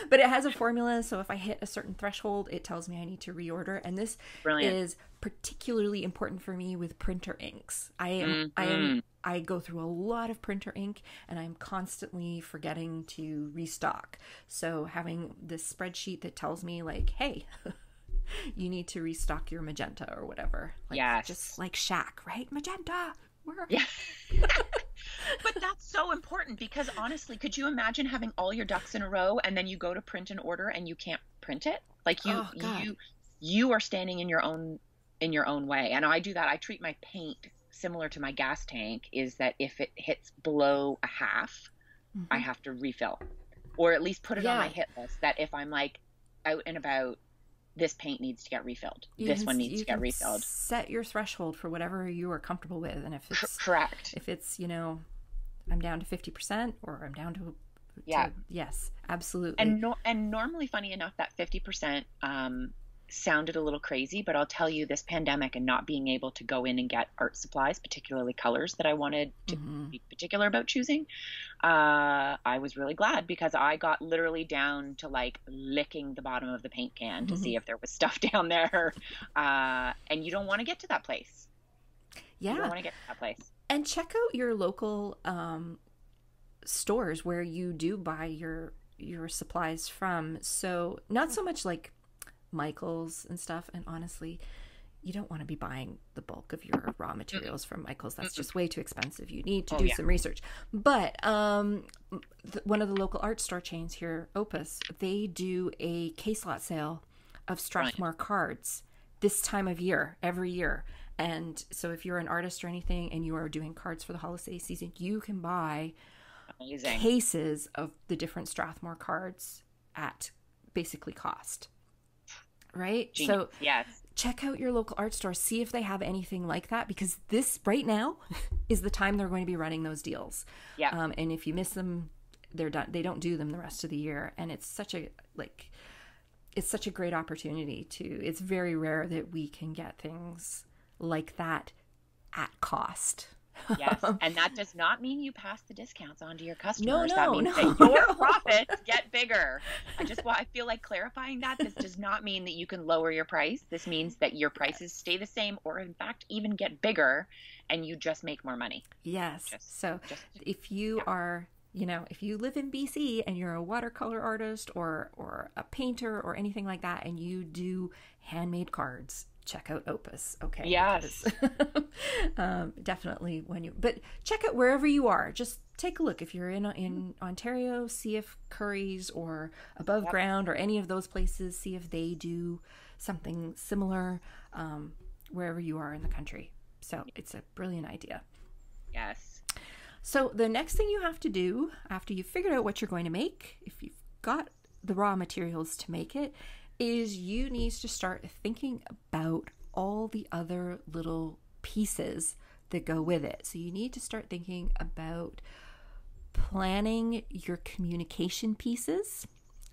But it has a formula. So if I hit a certain threshold, it tells me I need to reorder. And this is particularly important for me with printer inks. I go through a lot of printer ink and I'm constantly forgetting to restock. So having this spreadsheet that tells me like, hey, you need to restock your magenta or whatever. Like, just like Shaq, right? Magenta. Yeah. But that's so important because honestly, could you imagine having all your ducks in a row and then you go to print an order and you can't print it? Like you are standing in your own way. And I do that. I treat my paint similar to my gas tank, is that if it hits below a half, I have to refill, or at least put it on my hit list that if I'm like out and about, this paint needs to get refilled. This one needs to get refilled. Set your threshold for whatever you are comfortable with. And if it's correct, if it's, I'm down to 50% or I'm down to yes, absolutely. And normally, funny enough, that 50% sounded a little crazy, but I'll tell you, this pandemic and not being able to go in and get art supplies, particularly colors that I wanted to be particular about choosing, I was really glad because I got literally down to like licking the bottom of the paint can to see if there was stuff down there. And you don't want to get to that place. Yeah. You don't want to get to that place. And check out your local stores where you do buy your supplies from. So not so much like Michael's and stuff, and honestly, you don't want to be buying the bulk of your raw materials from Michael's. That's just way too expensive. You need to do some research. But one of the local art store chains here, Opus, they do a case lot sale of Strathmore cards this time of year, every year. And so if you're an artist or anything and you are doing cards for the holiday season, you can buy cases of the different Strathmore cards at basically cost. Right? Genius. So check out your local art store, see if they have anything like that, because this right now is the time they're going to be running those deals. Yeah. And if you miss them, they're done. They don't do them the rest of the year. And it's such a great opportunity it's very rare that we can get things like that at cost. Yes, and that does not mean you pass the discounts on to your No, customers. That means that your profits get bigger. I feel like clarifying that. This does not mean that you can lower your price. This means that your prices stay the same or in fact even get bigger and you just make more money. Yes. If you are, if you live in BC and you're a watercolor artist or a painter or anything like that and you do handmade cards, check out Opus. Okay. Yes. Definitely but check out wherever you are. Just take a look. If you're in Ontario, see if Curry's or Above Ground or any of those places, see if they do something similar wherever you are in the country. So it's a brilliant idea. Yes. So the next thing you have to do after you've figured out what you're going to make, if you've got the raw materials to make it, is you need to start thinking about all the other little pieces that go with it. So you need to start thinking about planning your communication pieces.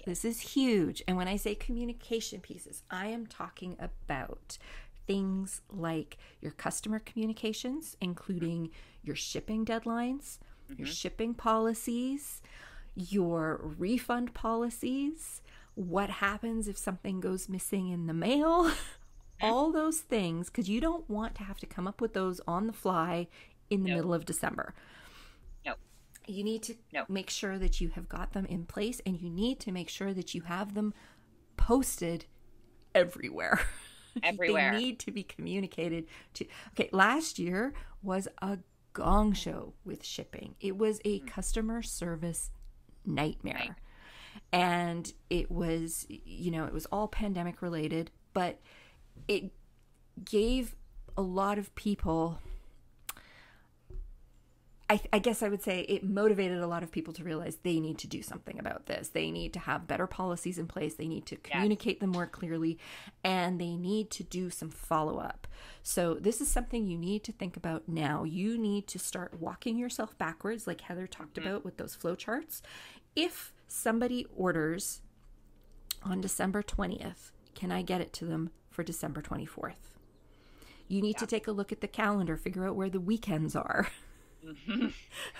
This is huge. And when I say communication pieces, I am talking about things like your customer communications, including your shipping deadlines, your shipping policies, your refund policies, what happens if something goes missing in the mail, all those things, because you don't want to have to come up with those on the fly in the middle of December. No. You need to make sure that you have got them in place, and you need to make sure that you have them posted everywhere. Everywhere. They need to be communicated to. Okay, last year was a gong show with shipping. It was a customer service nightmare. Right. And it was, it was all pandemic related, but it gave a lot of people I guess I would say it motivated a lot of people to realize they need to do something about this. They need to have better policies in place. They need to communicate them more clearly, and they need to do some follow-up. So this is something you need to think about now. You need to start walking yourself backwards, like Heather talked about with those flow charts. If somebody orders on December 20th, can I get it to them for December 24th? You need to take a look at the calendar, figure out where the weekends are.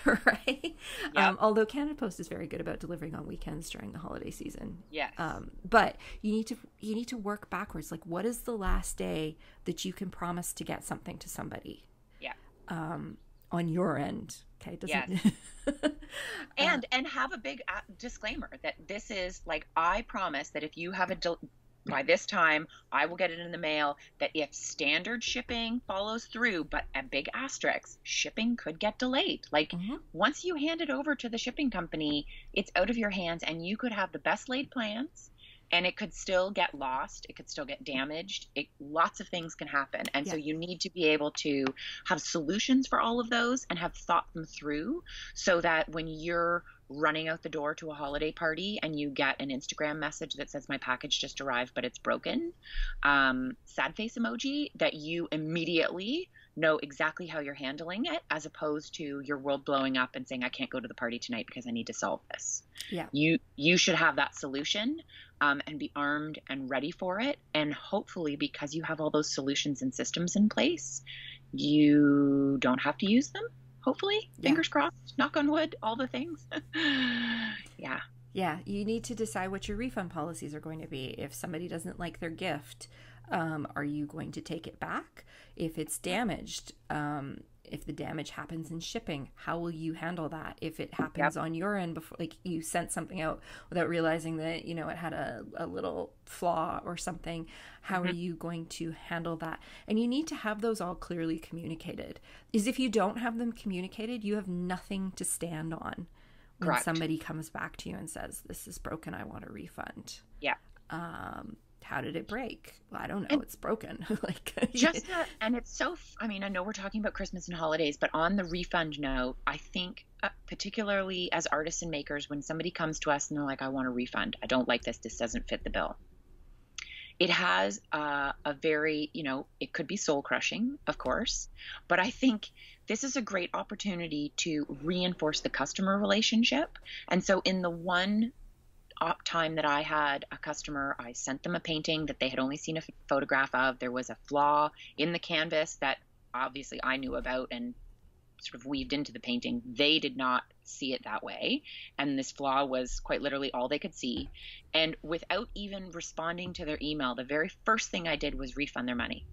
Right? Yep. Although Canada Post is very good about delivering on weekends during the holiday season. Yes. But you need to work backwards. Like, what is the last day that you can promise to get something to somebody? Yeah. On your end. Okay. And have a big disclaimer that this is like, I promise that if you have by this time, I will get it in the mail, that if standard shipping follows through, but a big asterisk, shipping could get delayed. Like once you hand it over to the shipping company, it's out of your hands, and you could have the best laid plans and it could still get lost. It could still get damaged. Lots of things can happen. And so you need to be able to have solutions for all of those and have thought them through, so that when you're running out the door to a holiday party and you get an Instagram message that says my package just arrived, but it's broken, sad face emoji, that you immediately know exactly how you're handling it, as opposed to your world blowing up and saying, I can't go to the party tonight because I need to solve this. Yeah. You should have that solution, and be armed and ready for it. And hopefully, because you have all those solutions and systems in place, you don't have to use them. Hopefully, fingers crossed, knock on wood, all the things. Yeah. Yeah. You need to decide what your refund policies are going to be. If somebody doesn't like their gift, are you going to take it back? If it's damaged, if the damage happens in shipping, how will you handle that? If it happens on your end, before, like you sent something out without realizing that, you know, it had a little flaw or something, how are you going to handle that? And you need to have those all clearly communicated. Is if you don't have them communicated, you have nothing to stand on when somebody comes back to you and says, this is broken, I want a refund. Yeah. How did it break? Well, I don't know. It's broken. Like just that, and it's so. I mean, I know we're talking about Christmas and holidays, but on the refund note, I think particularly as artists and makers, when somebody comes to us and they're like, "I want a refund. I don't like this. This doesn't fit the bill." It has a very, you know, it could be soul crushing, of course, but I think this is a great opportunity to reinforce the customer relationship. And so, in the one time that I had a customer, I sent them a painting that they had only seen a photograph of. There was a flaw in the canvas that obviously I knew about and sort of weaved into the painting. They did not see it that way, and this flaw was quite literally all they could see. And without even responding to their email, the very first thing I did was refund their money.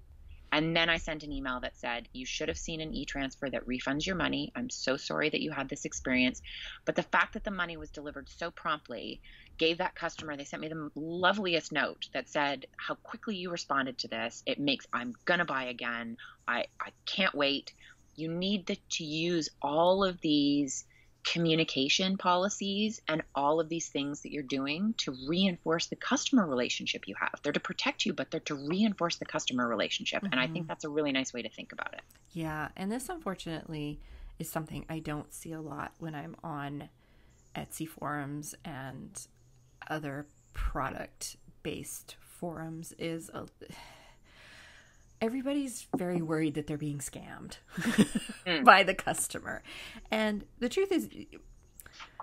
And then I sent an email that said, you should have seen an e-transfer that refunds your money. I'm so sorry that you had this experience. But the fact that the money was delivered so promptly gave that customer, they sent me the loveliest note that said how quickly you responded to this. It makes, I'm going to buy again. I can't wait. You need to use all of these communication policies and all of these things that you're doing to reinforce the customer relationship you have. They're to protect you, but they're to reinforce the customer relationship. And I think that's a really nice way to think about it. Yeah. And this, unfortunately, is something I don't see a lot when I'm on Etsy forums and other product-based forums. Everybody's very worried that they're being scammed by the customer. And the truth is,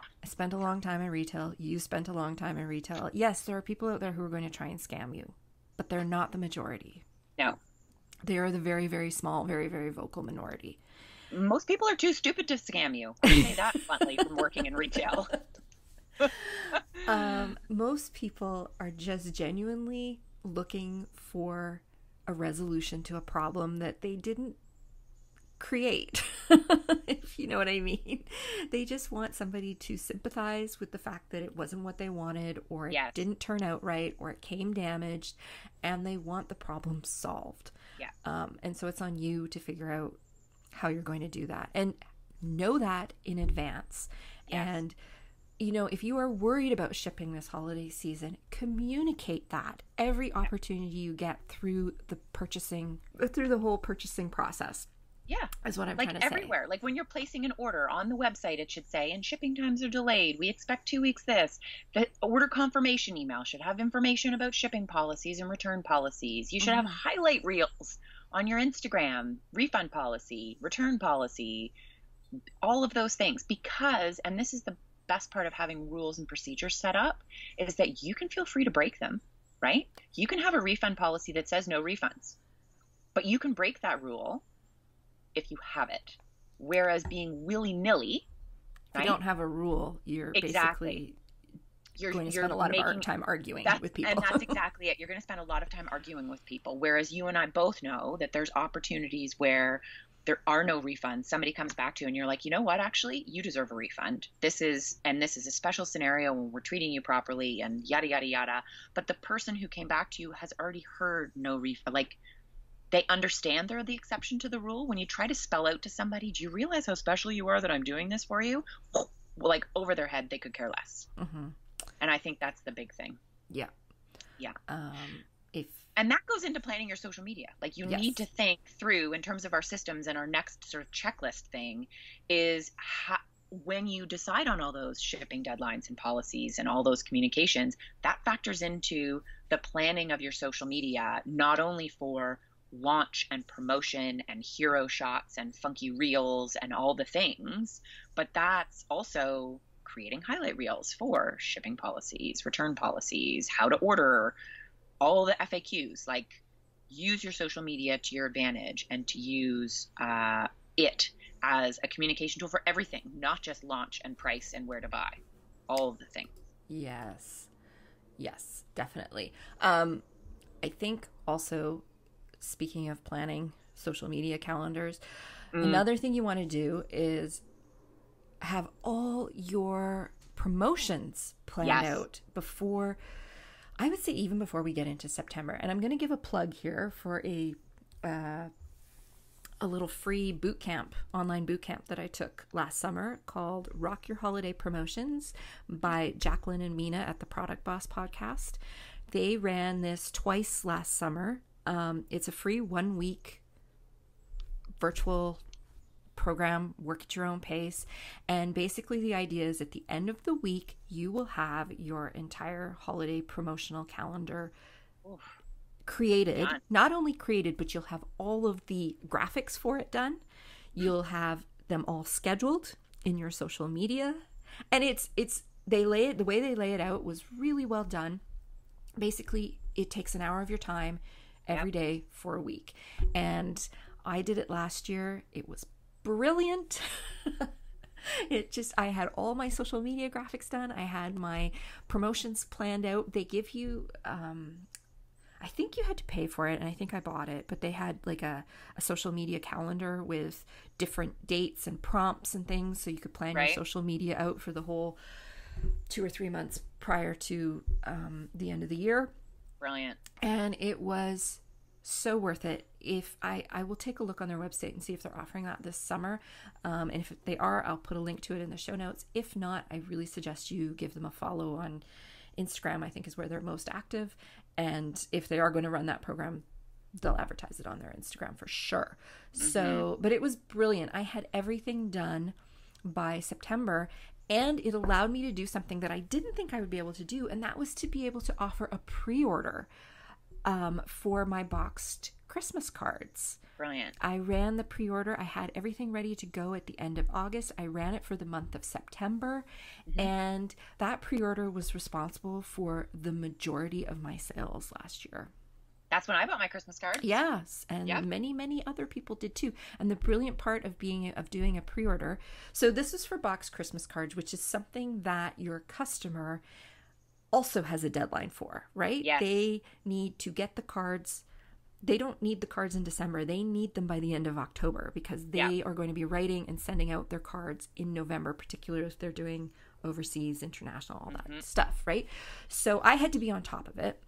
I spent a long time in retail. You spent a long time in retail. Yes, there are people out there who are going to try and scam you, but they're not the majority. No. They are the very, very small, very, very vocal minority. Most people are too stupid to scam you. I say that bluntly from working in retail. Most people are just genuinely looking for a resolution to a problem that they didn't create, if you know what I mean. They just want somebody to sympathize with the fact that it wasn't what they wanted, or it didn't turn out right, or it came damaged, and they want the problem solved. Yeah. And so it's on you to figure out how you're going to do that, and know that in advance. Yes. And you know, if you are worried about shipping this holiday season, communicate that every opportunity you get through the whole purchasing process. Yeah. is what I'm Like trying to say. everywhere. Like when you're placing an order on the website, it should say, and shipping times are delayed. We expect 2 weeks this. The order confirmation email should have information about shipping policies and return policies. You should have highlight reels on your Instagram, refund policy, return policy, all of those things. Because, and this is the best part of having rules and procedures set up, is that you can feel free to break them, right? You can have a refund policy that says no refunds, but you can break that rule if you have it. Whereas being willy-nilly, If you don't have a rule, you're basically going to spend a lot of time arguing with people. And that's exactly it. You're going to spend a lot of time arguing with people. Whereas you and I both know that there's opportunities where there are no refunds. Somebody comes back to you and you're like, you know what, actually, you deserve a refund. This is a special scenario when we're treating you properly and yada, yada, yada. But the person who came back to you has already heard no refund. Like, they understand they're the exception to the rule. When you try to spell out to somebody, do you realize how special you are that I'm doing this for you? Well, like over their head, they could care less. And I think that's the big thing. Yeah. Yeah. And that goes into planning your social media. Like you need to think through in terms of our systems, and our next sort of checklist thing is when you decide on all those shipping deadlines and policies and all those communications, that factors into the planning of your social media, not only for launch and promotion and hero shots and funky reels and all the things, but that's also creating highlight reels for shipping policies, return policies, how to order, all the FAQs. Like, use your social media to your advantage and to use it as a communication tool for everything, not just launch and price and where to buy, all of the things. Yes, definitely. I think also, speaking of planning social media calendars, another thing you want to do is have all your promotions planned out before, I would say even before we get into September. And I'm going to give a plug here for a little free boot camp, online boot camp that I took last summer called Rock Your Holiday Promotions by Jacqueline and Mina at the Product Boss podcast. They ran this twice last summer. It's a free 1-week virtual program, work at your own pace. And basically the idea is at the end of the week, you will have your entire holiday promotional calendar created. Not only created, but you'll have all of the graphics for it done. You'll have them all scheduled in your social media. And the way they lay it out was really well done. Basically, it takes an hour of your time every day for a week. And I did it last year. It was brilliant. I had all my social media graphics done. I had my promotions planned out. They give you, I think you had to pay for it, and I think I bought it, but they had like a social media calendar with different dates and prompts and things, so you could plan your social media out for the whole 2 or 3 months prior to the end of the year. Brilliant. And it was so worth it. If I will take a look on their website and see if they're offering that this summer. And if they are, I'll put a link to it in the show notes. If not, I really suggest you give them a follow on Instagram. I think is where they're most active. And if they are going to run that program, they'll advertise it on their Instagram for sure. So, but it was brilliant. I had everything done by September, and it allowed me to do something that I didn't think I would be able to do. And that was to be able to offer a pre-order for my boxed Christmas cards. Brilliant. I ran the pre-order. I had everything ready to go at the end of August. I ran it for the month of September. And that pre-order was responsible for the majority of my sales last year. That's when I bought my Christmas cards. Yes, and many, many other people did too. And the brilliant part of doing a pre-order. So this is for boxed Christmas cards, which is something that your customer also has a deadline for, right? Yes. They need to get the cards. They don't need the cards in December. They need them by the end of October, because they are going to be writing and sending out their cards in November, particularly if they're doing overseas, international, all that stuff, right? So I had to be on top of it.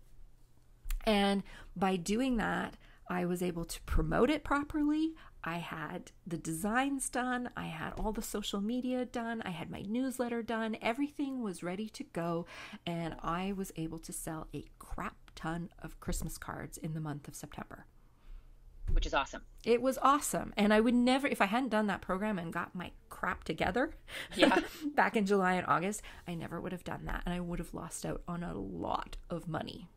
And by doing that, I was able to promote it properly. I had the designs done. I had all the social media done. I had my newsletter done. Everything was ready to go. And I was able to sell a crap ton of Christmas cards in the month of September. which is awesome. It was awesome. And I would never, if I hadn't done that program and got my crap together back in July and August, I never would have done that. And I would have lost out on a lot of money.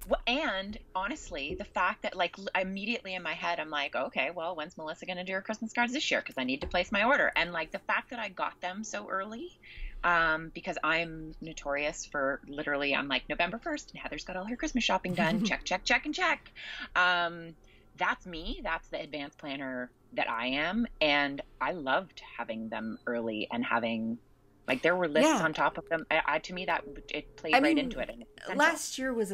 Well, and honestly, the fact that like immediately in my head, I'm like, okay, well, when's Melissa going to do her Christmas cards this year? Because I need to place my order. And like the fact that I got them so early, because I'm notorious for literally, I'm like November 1st and Heather's got all her Christmas shopping done. Check, check, check, and check. That's me. That's the advanced planner that I am. And I loved having them early and having like there were lists on top of them. To me, that it played right into it. And last year was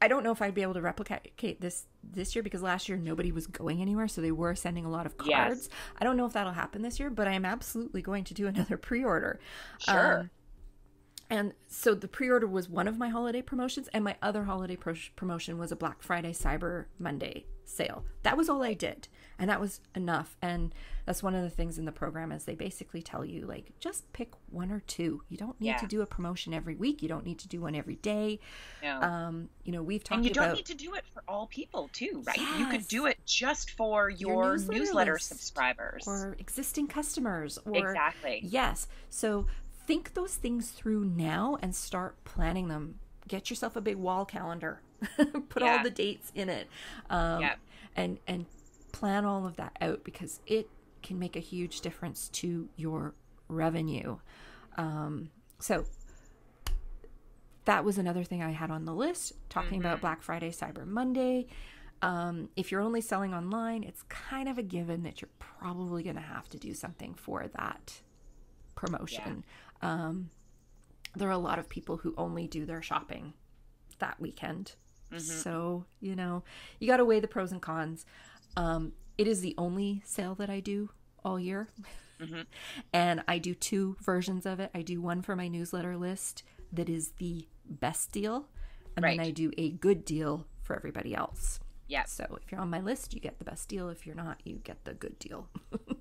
I don't know if I'd be able to replicate this year because last year nobody was going anywhere, so they were sending a lot of cards. Yes. I don't know if that'll happen this year, but I am absolutely going to do another pre-order. Sure. And so the pre-order was one of my holiday promotions, and my other holiday promotion was a Black Friday, Cyber Monday sale. That was all I did, and that was enough. And that's one of the things in the program is they basically tell you, like, just pick one or two. You don't need to do a promotion every week. You don't need to do one every day. No. You know, we've talked about... And you don't need to do it for all people, too, right? Yes. You could do it just for your newsletter subscribers. Or existing customers. Or, exactly. Yes. So... think those things through now and start planning them. Get yourself a big wall calendar. Put all the dates in it. And plan all of that out because it can make a huge difference to your revenue. So that was another thing I had on the list, talking about Black Friday, Cyber Monday. If you're only selling online, it's kind of a given that you're probably going to have to do something for that promotion. There are a lot of people who only do their shopping that weekend. So, you know, you got to weigh the pros and cons. It is the only sale that I do all year. And I do two versions of it. I do one for my newsletter list that is the best deal. And then I do a good deal for everybody else. Yeah. So if you're on my list, you get the best deal. If you're not, you get the good deal.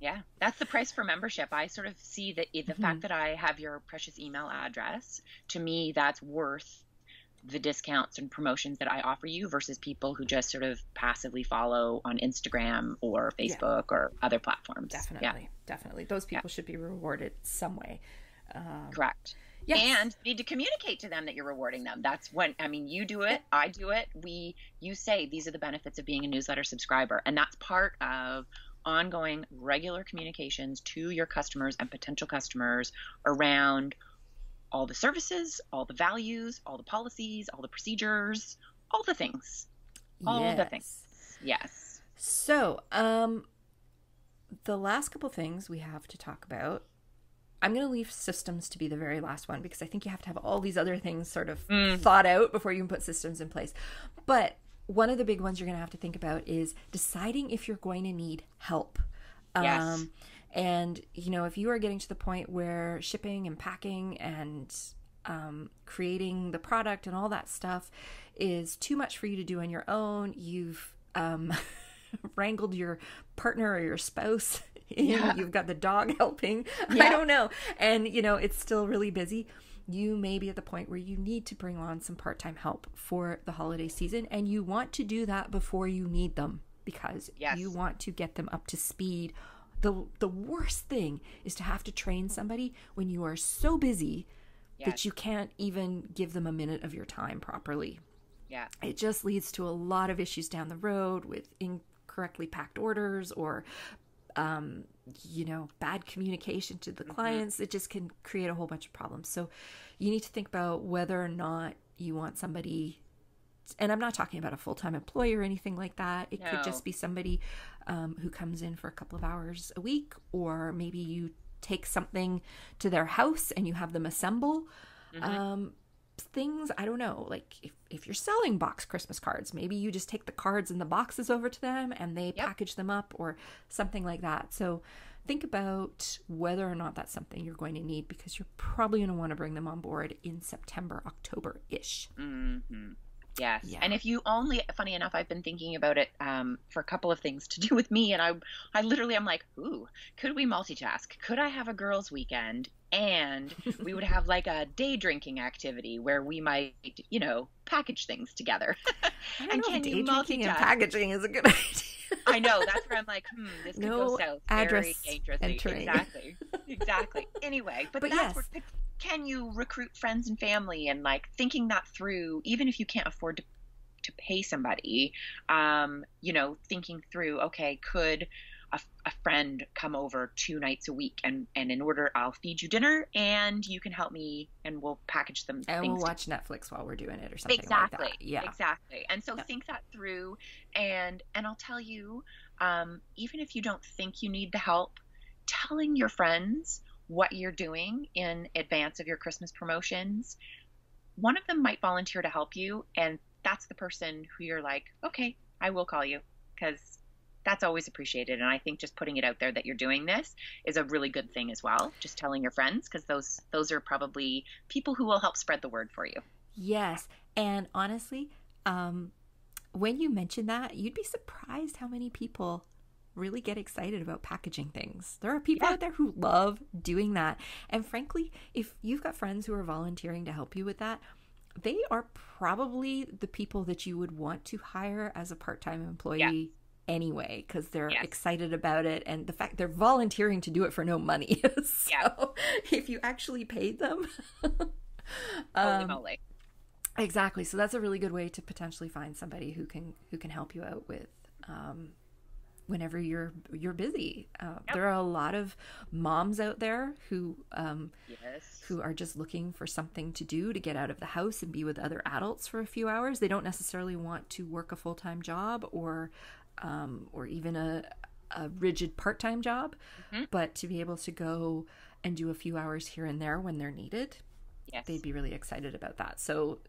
Yeah. That's the price for membership. I sort of see that the fact that I have your precious email address, to me, that's worth the discounts and promotions that I offer you versus people who just sort of passively follow on Instagram or Facebook or other platforms. Definitely. Those people should be rewarded some way. Correct. Yes. And you need to communicate to them that you're rewarding them. That's when, I mean, you do it, I do it. You say, these are the benefits of being a newsletter subscriber. And that's part of ongoing regular communications to your customers and potential customers around all the services, all the values, all the policies, all the procedures, all the things. All the things. Yes. So, the last couple things we have to talk about, I'm going to leave systems to be the very last one because I think you have to have all these other things sort of thought out before you can put systems in place. But one of the big ones you're going to have to think about is deciding if you're going to need help. Yes. And, you know, if you are getting to the point where shipping and packing and creating the product and all that stuff is too much for you to do on your own, you've wrangled your partner or your spouse you've got the dog helping. I don't know. And, you know, it's still really busy. You may be at the point where you need to bring on some part-time help for the holiday season. And you want to do that before you need them because you want to get them up to speed. The worst thing is to have to train somebody when you are so busy that you can't even give them a minute of your time properly. Yeah. It just leads to a lot of issues down the road with incorrectly packed orders or you know, bad communication to the clients. It just can create a whole bunch of problems. So you need to think about whether or not you want somebody, and I'm not talking about a full-time employee or anything like that. It could just be somebody who comes in for a couple of hours a week, or maybe you take something to their house and you have them assemble things. I don't know, like if you're selling box Christmas cards, maybe you just take the cards and the boxes over to them and they package them up or something like that. So think about whether or not that's something you're going to need because you're probably going to want to bring them on board in September, October-ish. Yes. Yeah. And if you only, funny enough, I've been thinking about it for a couple of things to do with me. And I literally, I'm like, ooh, could we multitask? Could I have a girls' weekend? And we would have like a day drinking activity where we might, you know, package things together. I don't know, day drinking and packaging is a good idea. I know. That's where I'm like, this could go No south very address dangerously. entering. Exactly. Exactly. Anyway, but But that's where yes, can you recruit friends and family and like thinking that through, even if you can't afford to pay somebody, thinking through, okay, could a friend come over 2 nights a week and in order I'll feed you dinner and you can help me and we'll package them and we'll things watch Netflix while we're doing it or something like exactly. that. Yeah. Exactly. And so Yeah. think that through and I'll tell you, even if you don't think you need the help, telling your friends what you're doing in advance of your Christmas promotions, one of them might volunteer to help you. And that's the person who you're like, okay, I will call you because that's always appreciated. And I think just putting it out there that you're doing this is a really good thing as well. Just telling your friends, because those are probably people who will help spread the word for you. Yes. And honestly, when you mention that, you'd be surprised how many people really get excited about packaging things. There are people out there who love doing that. And frankly, if you've got friends who are volunteering to help you with that, they are probably the people that you would want to hire as a part-time employee anyway, because they're excited about it and the fact they're volunteering to do it for no money. So if you actually paid them, holy moly. Exactly. So that's a really good way to potentially find somebody who can help you out with whenever you're busy. There are a lot of moms out there who are just looking for something to do to get out of the house and be with other adults for a few hours. They don't necessarily want to work a full-time job or even a rigid part-time job, but to be able to go and do a few hours here and there when they're needed. They'd be really excited about that. So,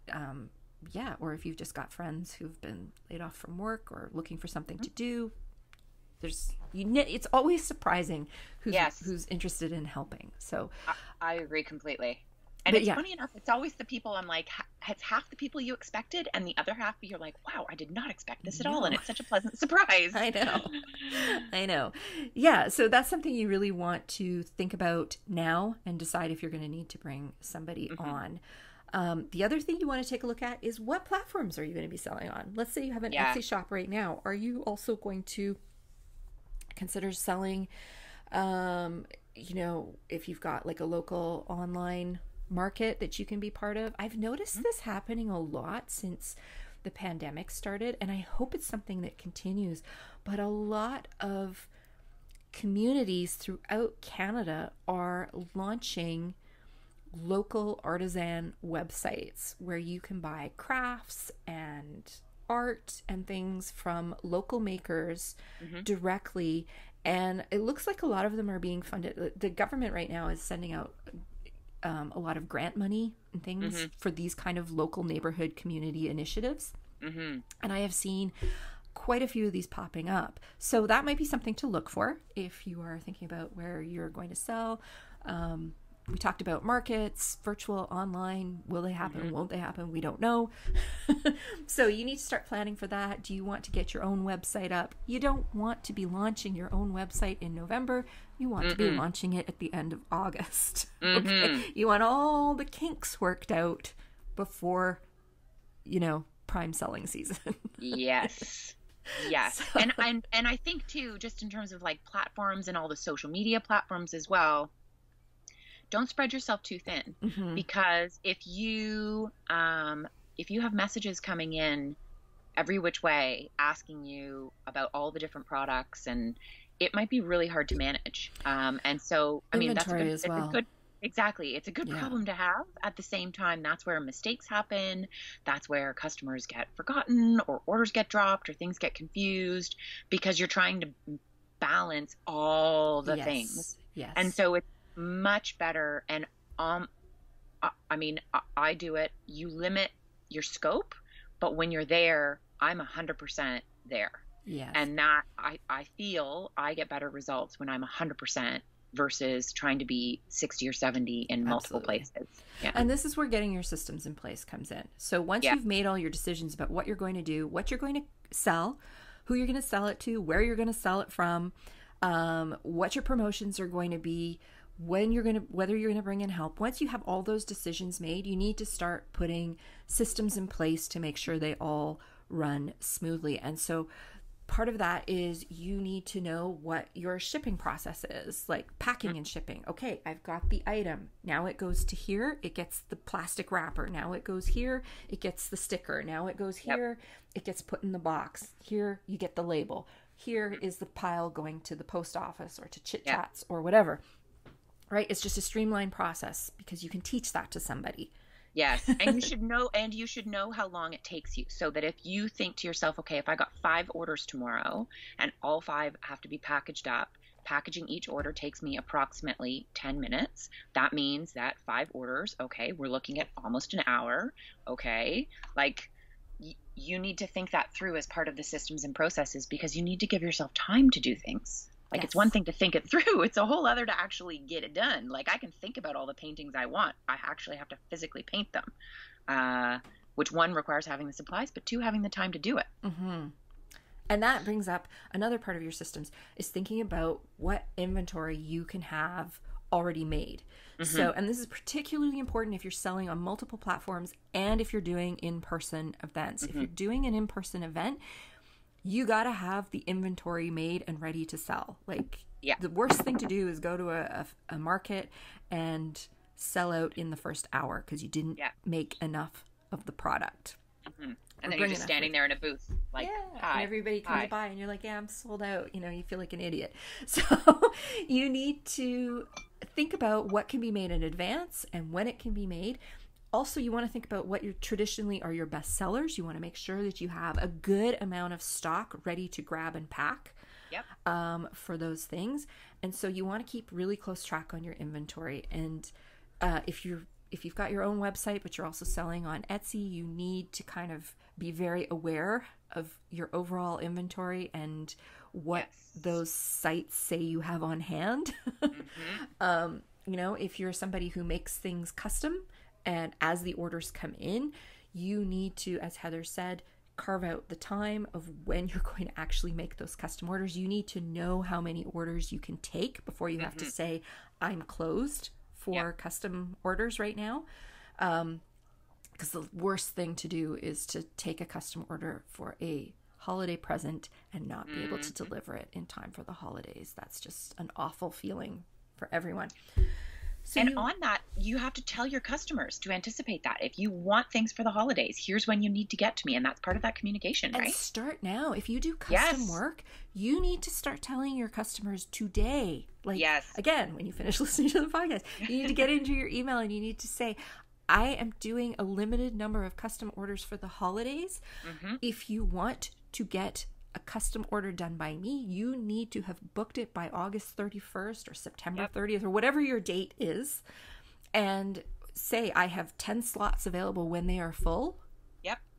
or if you've just got friends who've been laid off from work or looking for something to do, it's always surprising who's interested in helping. So I agree completely. And it's funny enough, it's always the people I'm like, it's half the people you expected, and the other half you're like, wow, I did not expect this at all, and it's such a pleasant surprise. I know. Yeah, so that's something you really want to think about now and decide if you're going to need to bring somebody on. The other thing you want to take a look at is what platforms are you going to be selling on? Let's say you have an Etsy shop right now. Are you also going to consider selling, if you've got like a local online market that you can be part of? I've noticed this happening a lot since the pandemic started, and I hope it's something that continues. But a lot of communities throughout Canada are launching local artisan websites where you can buy crafts and art and things from local makers directly. And it looks like a lot of them are being funded. The government right now is sending out a lot of grant money and things for these kind of local neighborhood community initiatives. And I have seen quite a few of these popping up. So that might be something to look for if you are thinking about where you're going to sell. We talked about markets, virtual, online. Will they happen? Won't they happen? We don't know. So you need to start planning for that. Do you want to get your own website up? You don't want to be launching your own website in November. You want to be launching it at the end of August. Okay? You want all the kinks worked out before, prime selling season. Yes. So. And I think too, just in terms of like platforms and all the social media platforms as well, don't spread yourself too thin, because if you have messages coming in every which way asking you about all the different products, and it might be really hard to manage. And so, I mean, it's a good problem to have. At the same time, that's where mistakes happen. That's where customers get forgotten or orders get dropped or things get confused because you're trying to balance all the things. Yes. And so it's much better. And I do it. You limit your scope, but when you're there, I'm 100% there. Yes. And that I feel I get better results when I'm 100% versus trying to be 60 or 70 in multiple places. Yeah. And this is where getting your systems in place comes in. So once you've made all your decisions about what you're going to do, what you're going to sell, who you're going to sell it to, where you're going to sell it from, what your promotions are going to be, whether you're going to bring in help. Once you have all those decisions made, you need to start putting systems in place to make sure they all run smoothly. And so part of that is you need to know what your shipping process is, like packing and shipping. Okay, I've got the item. Now it goes to here. It gets the plastic wrapper. Now it goes here. It gets the sticker. Now it goes here. It gets put in the box. Here you get the label. Here is the pile going to the post office or to Chit Chats or whatever. Right? It's just a streamlined process because you can teach that to somebody. Yes. And you should know how long it takes you, so that if you think to yourself, okay, if I got 5 orders tomorrow and all 5 have to be packaged up, packaging each order takes me approximately 10 minutes. That means that 5 orders, okay, we're looking at almost an hour. Okay. Like, you need to think that through as part of the systems and processes, because you need to give yourself time to do things. Like, it's one thing to think it through. It's a whole other to actually get it done. Like, I can think about all the paintings I want. I actually have to physically paint them, which 1 requires having the supplies, but 2, having the time to do it. Mm-hmm. And that brings up another part of your systems, is thinking about what inventory you can have already made. Mm-hmm. So, and this is particularly important if you're selling on multiple platforms and if you're doing in-person events. Mm-hmm. If you're doing an in-person event, you got to have the inventory made and ready to sell. Like, the worst thing to do is go to a market and sell out in the first hour because you didn't make enough of the product. Mm-hmm. And then you're just standing there in a booth, like, hi. And everybody comes by and you're like, I'm sold out. You know, you feel like an idiot. So you need to think about what can be made in advance and when it can be made. Also, you want to think about what traditionally are your best sellers. You want to make sure that you have a good amount of stock ready to grab and pack for those things. And so you want to keep really close track on your inventory. And if you've got your own website, but you're also selling on Etsy, you need to kind of be very aware of your overall inventory and what those sites say you have on hand. Mm-hmm. You know, if you're somebody who makes things custom, and as the orders come in, you need to, as Heather said, carve out the time of when you're going to actually make those custom orders. You need to know how many orders you can take before you have to say, I'm closed for custom orders right now. Because the worst thing to do is to take a custom order for a holiday present and not be able to deliver it in time for the holidays. That's just an awful feeling for everyone. So on that, you have to tell your customers to anticipate that. If you want things for the holidays, here's when you need to get to me. And that's part of that communication, right? And start now. If you do custom work, you need to start telling your customers today. Like, again, when you finish listening to the podcast, you need to get into your email and you need to say, I am doing a limited number of custom orders for the holidays. Mm-hmm. If you want to get a custom order done by me, you need to have booked it by August 31st or September 30th or whatever your date is, and say I have 10 slots available. When they are full,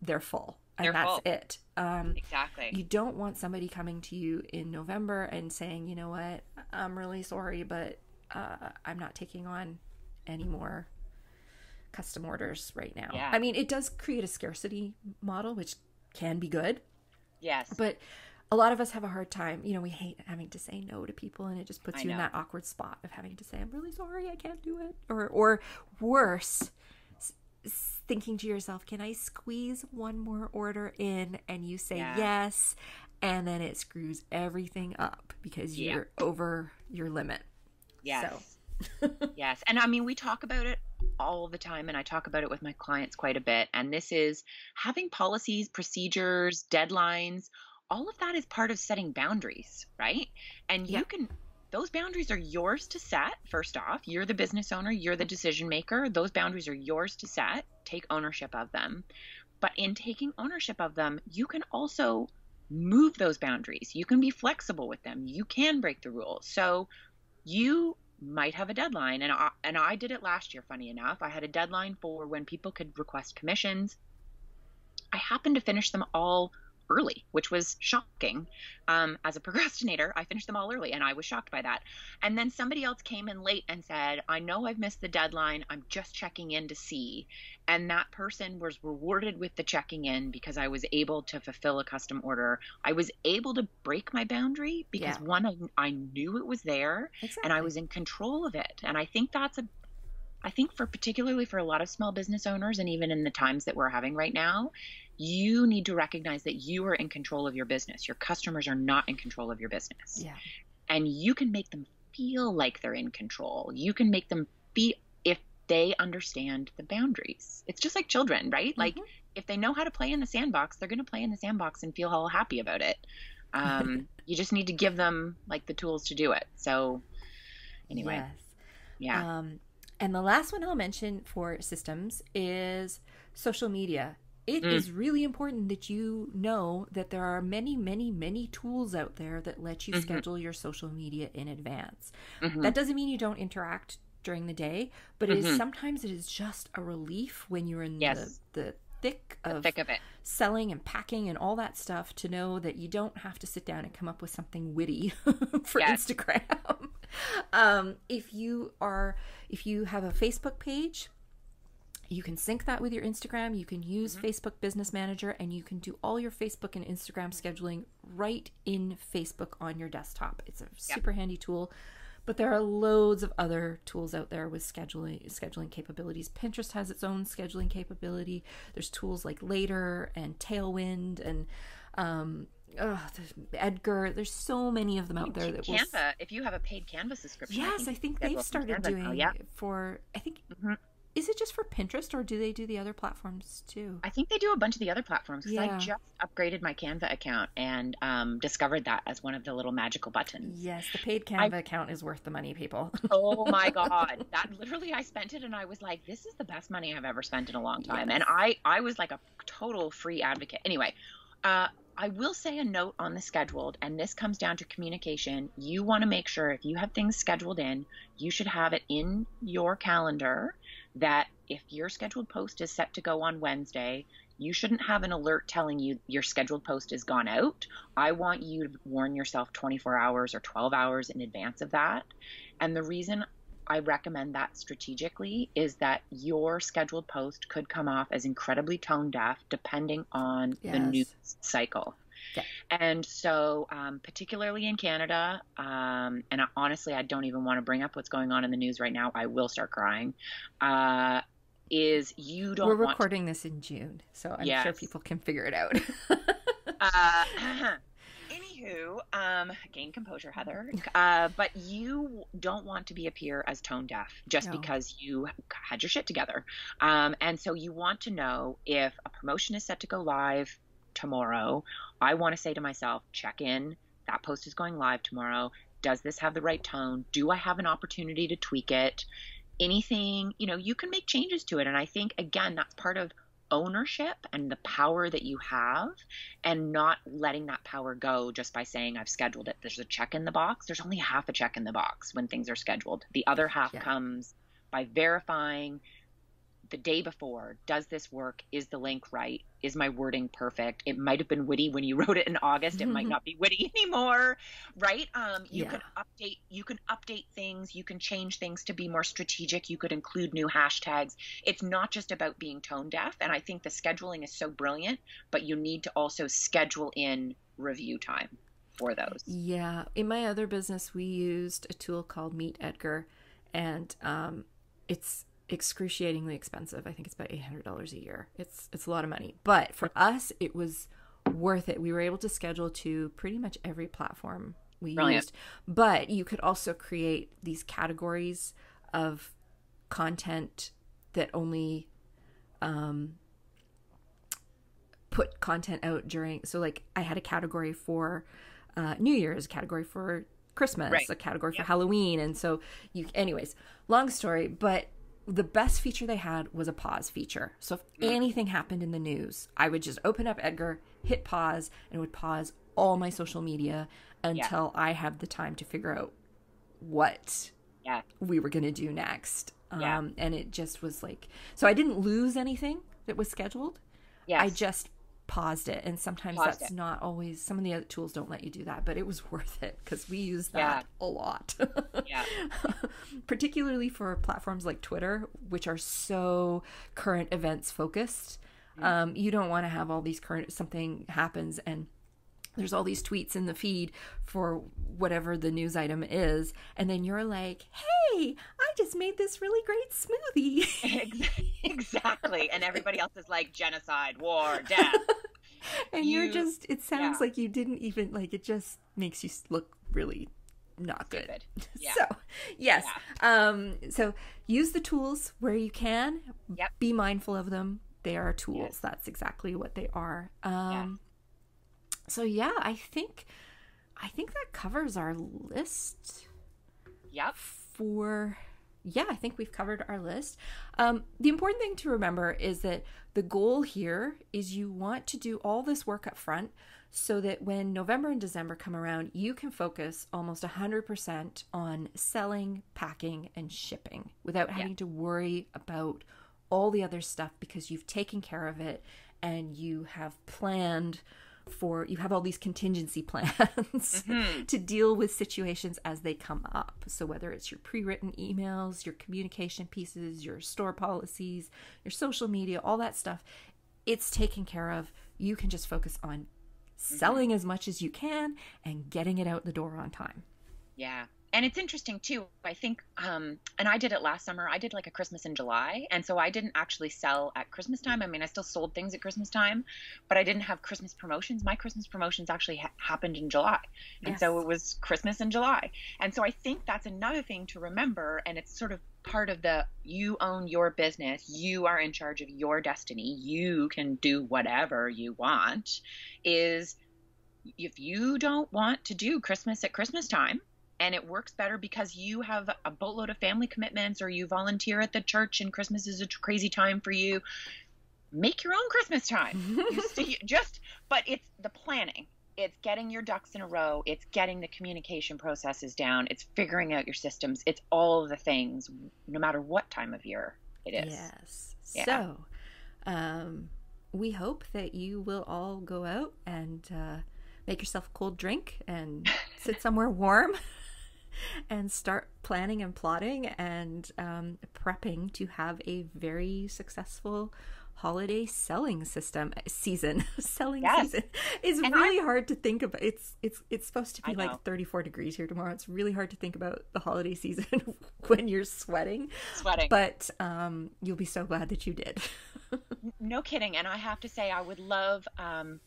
they're full. And that's it. Exactly. You don't want somebody coming to you in November and saying, you know what, I'm really sorry, but I'm not taking on any more custom orders right now. Yeah. I mean, it does create a scarcity model, which can be good. Yes. But a lot of us have a hard time. You know, we hate having to say no to people, and it just puts you in that awkward spot of having to say, I'm really sorry, I can't do it. Or worse, thinking to yourself, can I squeeze one more order in? And you say yes, and then it screws everything up because you're over your limit. Yes. So. Yes. And I mean, we talk about it all the time, and I talk about it with my clients quite a bit. And this is having policies, procedures, deadlines. All of that is part of setting boundaries, right? And you can, those boundaries are yours to set. First off, you're the business owner, you're the decision maker. Those boundaries are yours to set. Take ownership of them. But in taking ownership of them, you can also move those boundaries. You can be flexible with them. You can break the rules. So you might have a deadline. And I did it last year, funny enough. I had a deadline for when people could request commissions. I happened to finish them all early, which was shocking. As a procrastinator, I finished them all early, and I was shocked by that. And then somebody else came in late and said, I know I've missed the deadline. I'm just checking in to see. And that person was rewarded with the checking in because I was able to fulfill a custom order. I was able to break my boundary because one, I knew it was there, and I was in control of it. And I think that's I think particularly for a lot of small business owners, and even in the times that we're having right now, you need to recognize that you are in control of your business. Your customers are not in control of your business. Yeah. And you can make them feel like they're in control. You can make them feel, if they understand the boundaries. It's just like children, right? Mm-hmm. Like if they know how to play in the sandbox, they're going to play in the sandbox and feel all happy about it. You just need to give them like the tools to do it. So anyway, Yes. yeah. And the last one I'll mention for systems is social media. It is really important that you know that there are many, many, many tools out there that let you schedule your social media in advance. That doesn't mean you don't interact during the day, but sometimes it is just a relief when you're in the thick of it. Selling and packing and all that stuff to know that you don't have to sit down and come up with something witty for Instagram. If you have a Facebook page, you can sync that with your Instagram. You can use Facebook Business Manager, and you can do all your Facebook and Instagram scheduling right in Facebook on your desktop. It's a super handy tool. But there are loads of other tools out there with scheduling capabilities. Pinterest has its own scheduling capability. There's tools like Later and Tailwind and there's Edgar. There's so many of them out there. Canva, if you have a paid Canva subscription. Yes, I think they've started doing it for, I think, is it just for Pinterest, or do they do the other platforms too? I think they do a bunch of the other platforms, because I just upgraded my Canva account and discovered that as one of the little magical buttons. Yes, the paid Canva account is worth the money, people. Oh my God. That literally, I spent it and I was like, this is the best money I've ever spent in a long time. Yes. And I was like a total free advocate. Anyway, I will say a note on the scheduled, and this comes down to communication. You want to make sure if you have things scheduled in, you should have it in your calendar that if your scheduled post is set to go on Wednesday, you shouldn't have an alert telling you your scheduled post has gone out. I want you to warn yourself 24 hours or 12 hours in advance of that. And the reason I recommend that strategically is that your scheduled post could come off as incredibly tone deaf depending on the news cycle. Yeah. And so particularly in Canada, and honestly, I don't even want to bring up what's going on in the news right now. I will start crying. Is you don't We're recording this in June, so I'm sure people can figure it out. Anywho, gain composure, Heather. But you don't want to appear as tone deaf just because you had your shit together. And so you want to know if a promotion is set to go live tomorrow. I want to say to myself, check in. That post is going live tomorrow. Does this have the right tone? Do I have an opportunity to tweak it? Anything, you can make changes to it. And I think, again, that's part of ownership and the power that you have, and not letting that power go just by saying I've scheduled it. There's a check in the box. There's only half a check in the box when things are scheduled. The other half comes by verifying the day before. Does this work? Is the link right? Is my wording perfect? It might have been witty when you wrote it in August. It might not be witty anymore, right? You can update things. You can change things to be more strategic. You could include new hashtags. It's not just about being tone deaf. And I think the scheduling is so brilliant, but you need to also schedule in review time for those. Yeah. In my other business, we used a tool called Meet Edgar, and it's excruciatingly expensive. I think it's about $800 a year. It's a lot of money, but for us, it was worth it. We were able to schedule to pretty much every platform we used, but you could also create these categories of content that only put content out during. So like I had a category for New Year's, a category for Christmas, a category for Halloween. And so anyways, long story, but the best feature they had was a pause feature. So if anything happened in the news, I would just open up Edgar, hit pause, and it would pause all my social media until I had the time to figure out what we were going to do next. And it just was like, so I didn't lose anything that was scheduled. Yes. I just paused it. And sometimes that's not always, some of the other tools don't let you do that, but it was worth it because we use that a lot. Particularly for platforms like Twitter, which are so current events focused. You don't want to have all these something happens and there's all these tweets in the feed for whatever the news item is. And then you're like, hey, I just made this really great smoothie. Exactly. And everybody else is like genocide, war, death. And you're just, it sounds like you didn't even, like, it just makes you look really not good. Yeah. So, yes. Yeah. So use the tools where you can. Yep. Be mindful of them. They are tools. Yes. That's exactly what they are. So yeah, I think that covers our list. Yep. I think we've covered our list. The important thing to remember is that the goal here is you want to do all this work up front so that when November and December come around, you can focus almost 100% on selling, packing, and shipping without having to worry about all the other stuff, because you've taken care of it and you have you have all these contingency plans to deal with situations as they come up. So whether it's your pre-written emails, your communication pieces, your store policies, your social media, all that stuff, it's taken care of. You can just focus on selling as much as you can and getting it out the door on time. Yeah. And it's interesting too, I think, and I did it last summer. I did like a Christmas in July. And so I didn't actually sell at Christmas time. I mean, I still sold things at Christmas time, but I didn't have Christmas promotions. My Christmas promotions actually happened in July. And so it was Christmas in July. And so I think that's another thing to remember. And it's sort of part of you own your business. You are in charge of your destiny. You can do whatever you want. Is if you don't want to do Christmas at Christmas time, and it works better because you have a boatload of family commitments, or you volunteer at the church and Christmas is a crazy time for you, make your own Christmas time. But it's the planning. It's getting your ducks in a row. It's getting the communication processes down. It's figuring out your systems. It's all of the things, no matter what time of year it is. Yes. Yeah. So we hope that you will all go out and make yourself a cold drink and sit somewhere warm and start planning and plotting and prepping to have a very successful holiday season. Season is really hard to think about. It's supposed to be like 34 degrees here tomorrow. It's really hard to think about the holiday season when you're sweating. But you'll be so glad that you did. No kidding. And I have to say, I would love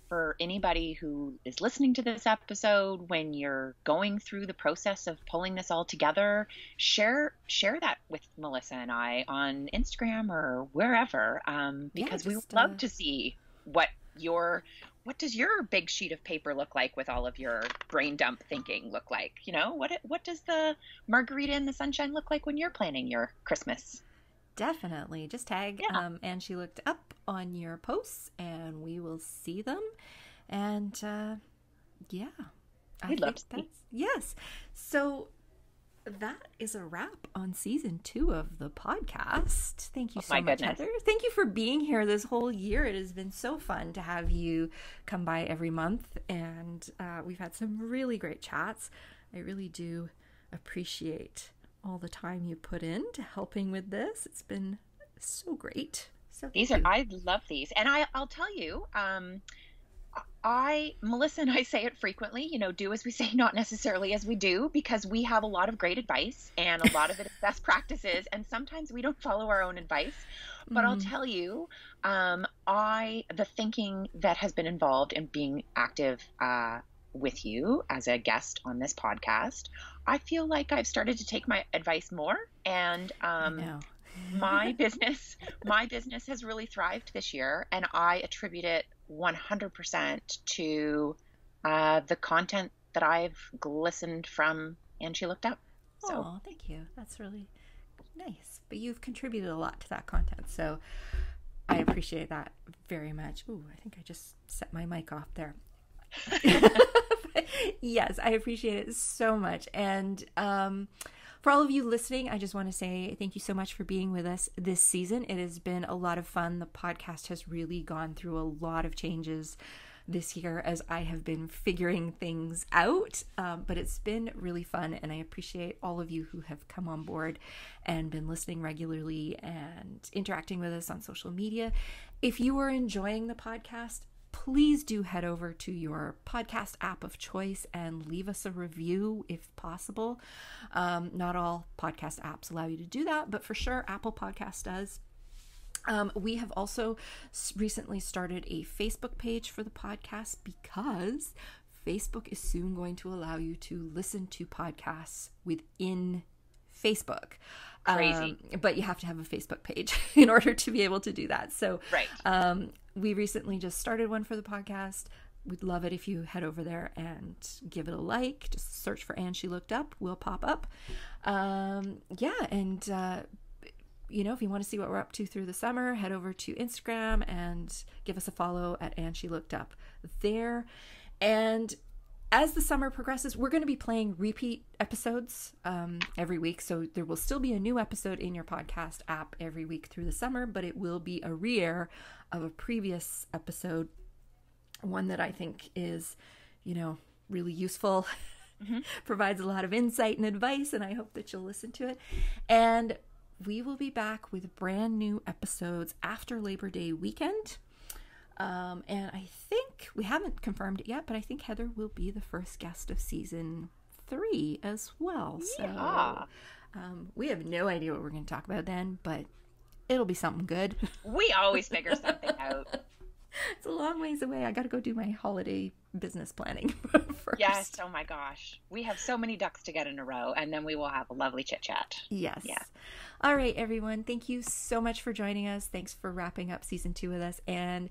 for anybody who is listening to this episode, when you're going through the process of pulling this all together, share that with Melissa and I on Instagram or wherever, because we would love to see what does your big sheet of paper look like with all of your brain dump thinking look like? You know, what does the margarita in the sunshine look like when you're planning your Christmas? Definitely. Just tag and she looked up on your posts and we will see them. And We'd love to see. Yes. So that is a wrap on season 2 of the podcast. Thank you so much, Heather. Thank you for being here this whole year. It has been so fun to have you come by every month, and we've had some really great chats. I really do appreciate all the time you put in to helping with this. It's been so great. So I love these. And I'll tell you, Melissa and I say it frequently, do as we say, not necessarily as we do, because we have a lot of great advice and a lot of it is best practices. And sometimes we don't follow our own advice, but I'll tell you, the thinking that has been involved in being active, with you as a guest on this podcast, I feel like I've started to take my advice more, and my business has really thrived this year, and I attribute it 100% to the content that I've glistened from and she looked up. So thank you. That's really nice. But you've contributed a lot to that content, so I appreciate that very much. Ooh, I think I just set my mic off there. Yes, I appreciate it so much. And for all of you listening, I just want to say thank you so much for being with us this season. It has been a lot of fun. The podcast has really gone through a lot of changes this year as I have been figuring things out, but it's been really fun, and I appreciate all of you who have come on board and been listening regularly and interacting with us on social media. If you are enjoying the podcast, please do head over to your podcast app of choice and leave us a review if possible. Not all podcast apps allow you to do that, but for sure Apple Podcast does. We have also recently started a Facebook page for the podcast because Facebook is soon going to allow you to listen to podcasts within Facebook. Crazy. But you have to have a Facebook page in order to be able to do that. So right. We recently just started one for the podcast. We'd love it if you head over there and give it a like. Just search for And She Looked Up. We'll pop up. If you want to see what we're up to through the summer, head over to Instagram and give us a follow at And She Looked Up there. And as the summer progresses, we're going to be playing repeat episodes every week. So there will still be a new episode in your podcast app every week through the summer, but it will be a re-air of a previous episode, one that I think is, really useful, provides a lot of insight and advice, and I hope that you'll listen to it. And we will be back with brand new episodes after Labor Day weekend. And I think, we haven't confirmed it yet, but I think Heather will be the first guest of season 3 as well. Yeah. So we have no idea what we're going to talk about then, but it'll be something good. We always figure something out. It's a long ways away. I got to go do my holiday business planning first. Yes. Oh my gosh. We have so many ducks to get in a row, and then we will have a lovely chit chat. Yes. Yeah. All right, everyone. Thank you so much for joining us. Thanks for wrapping up season 2 with us. And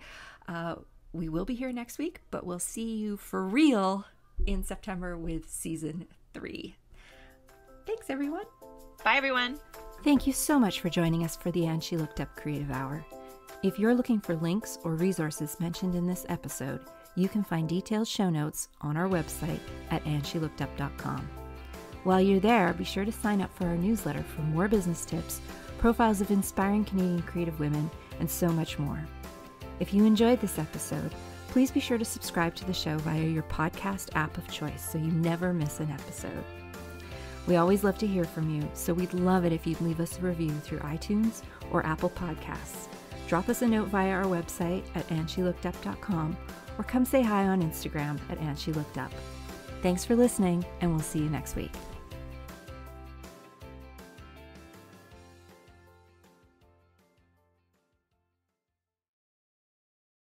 we will be here next week, but we'll see you for real in September with season 3. Thanks, everyone. Bye, everyone. Thank you so much for joining us for the And She Looked Up Creative Hour. If you're looking for links or resources mentioned in this episode, you can find detailed show notes on our website at andshелookedup.com. While you're there, be sure to sign up for our newsletter for more business tips, profiles of inspiring Canadian creative women, and so much more. If you enjoyed this episode, please be sure to subscribe to the show via your podcast app of choice so you never miss an episode. We always love to hear from you, so we'd love it if you'd leave us a review through iTunes or Apple Podcasts. Drop us a note via our website at andshелookedup.com or come say hi on Instagram at andshелookedup. Thanks for listening, and we'll see you next week.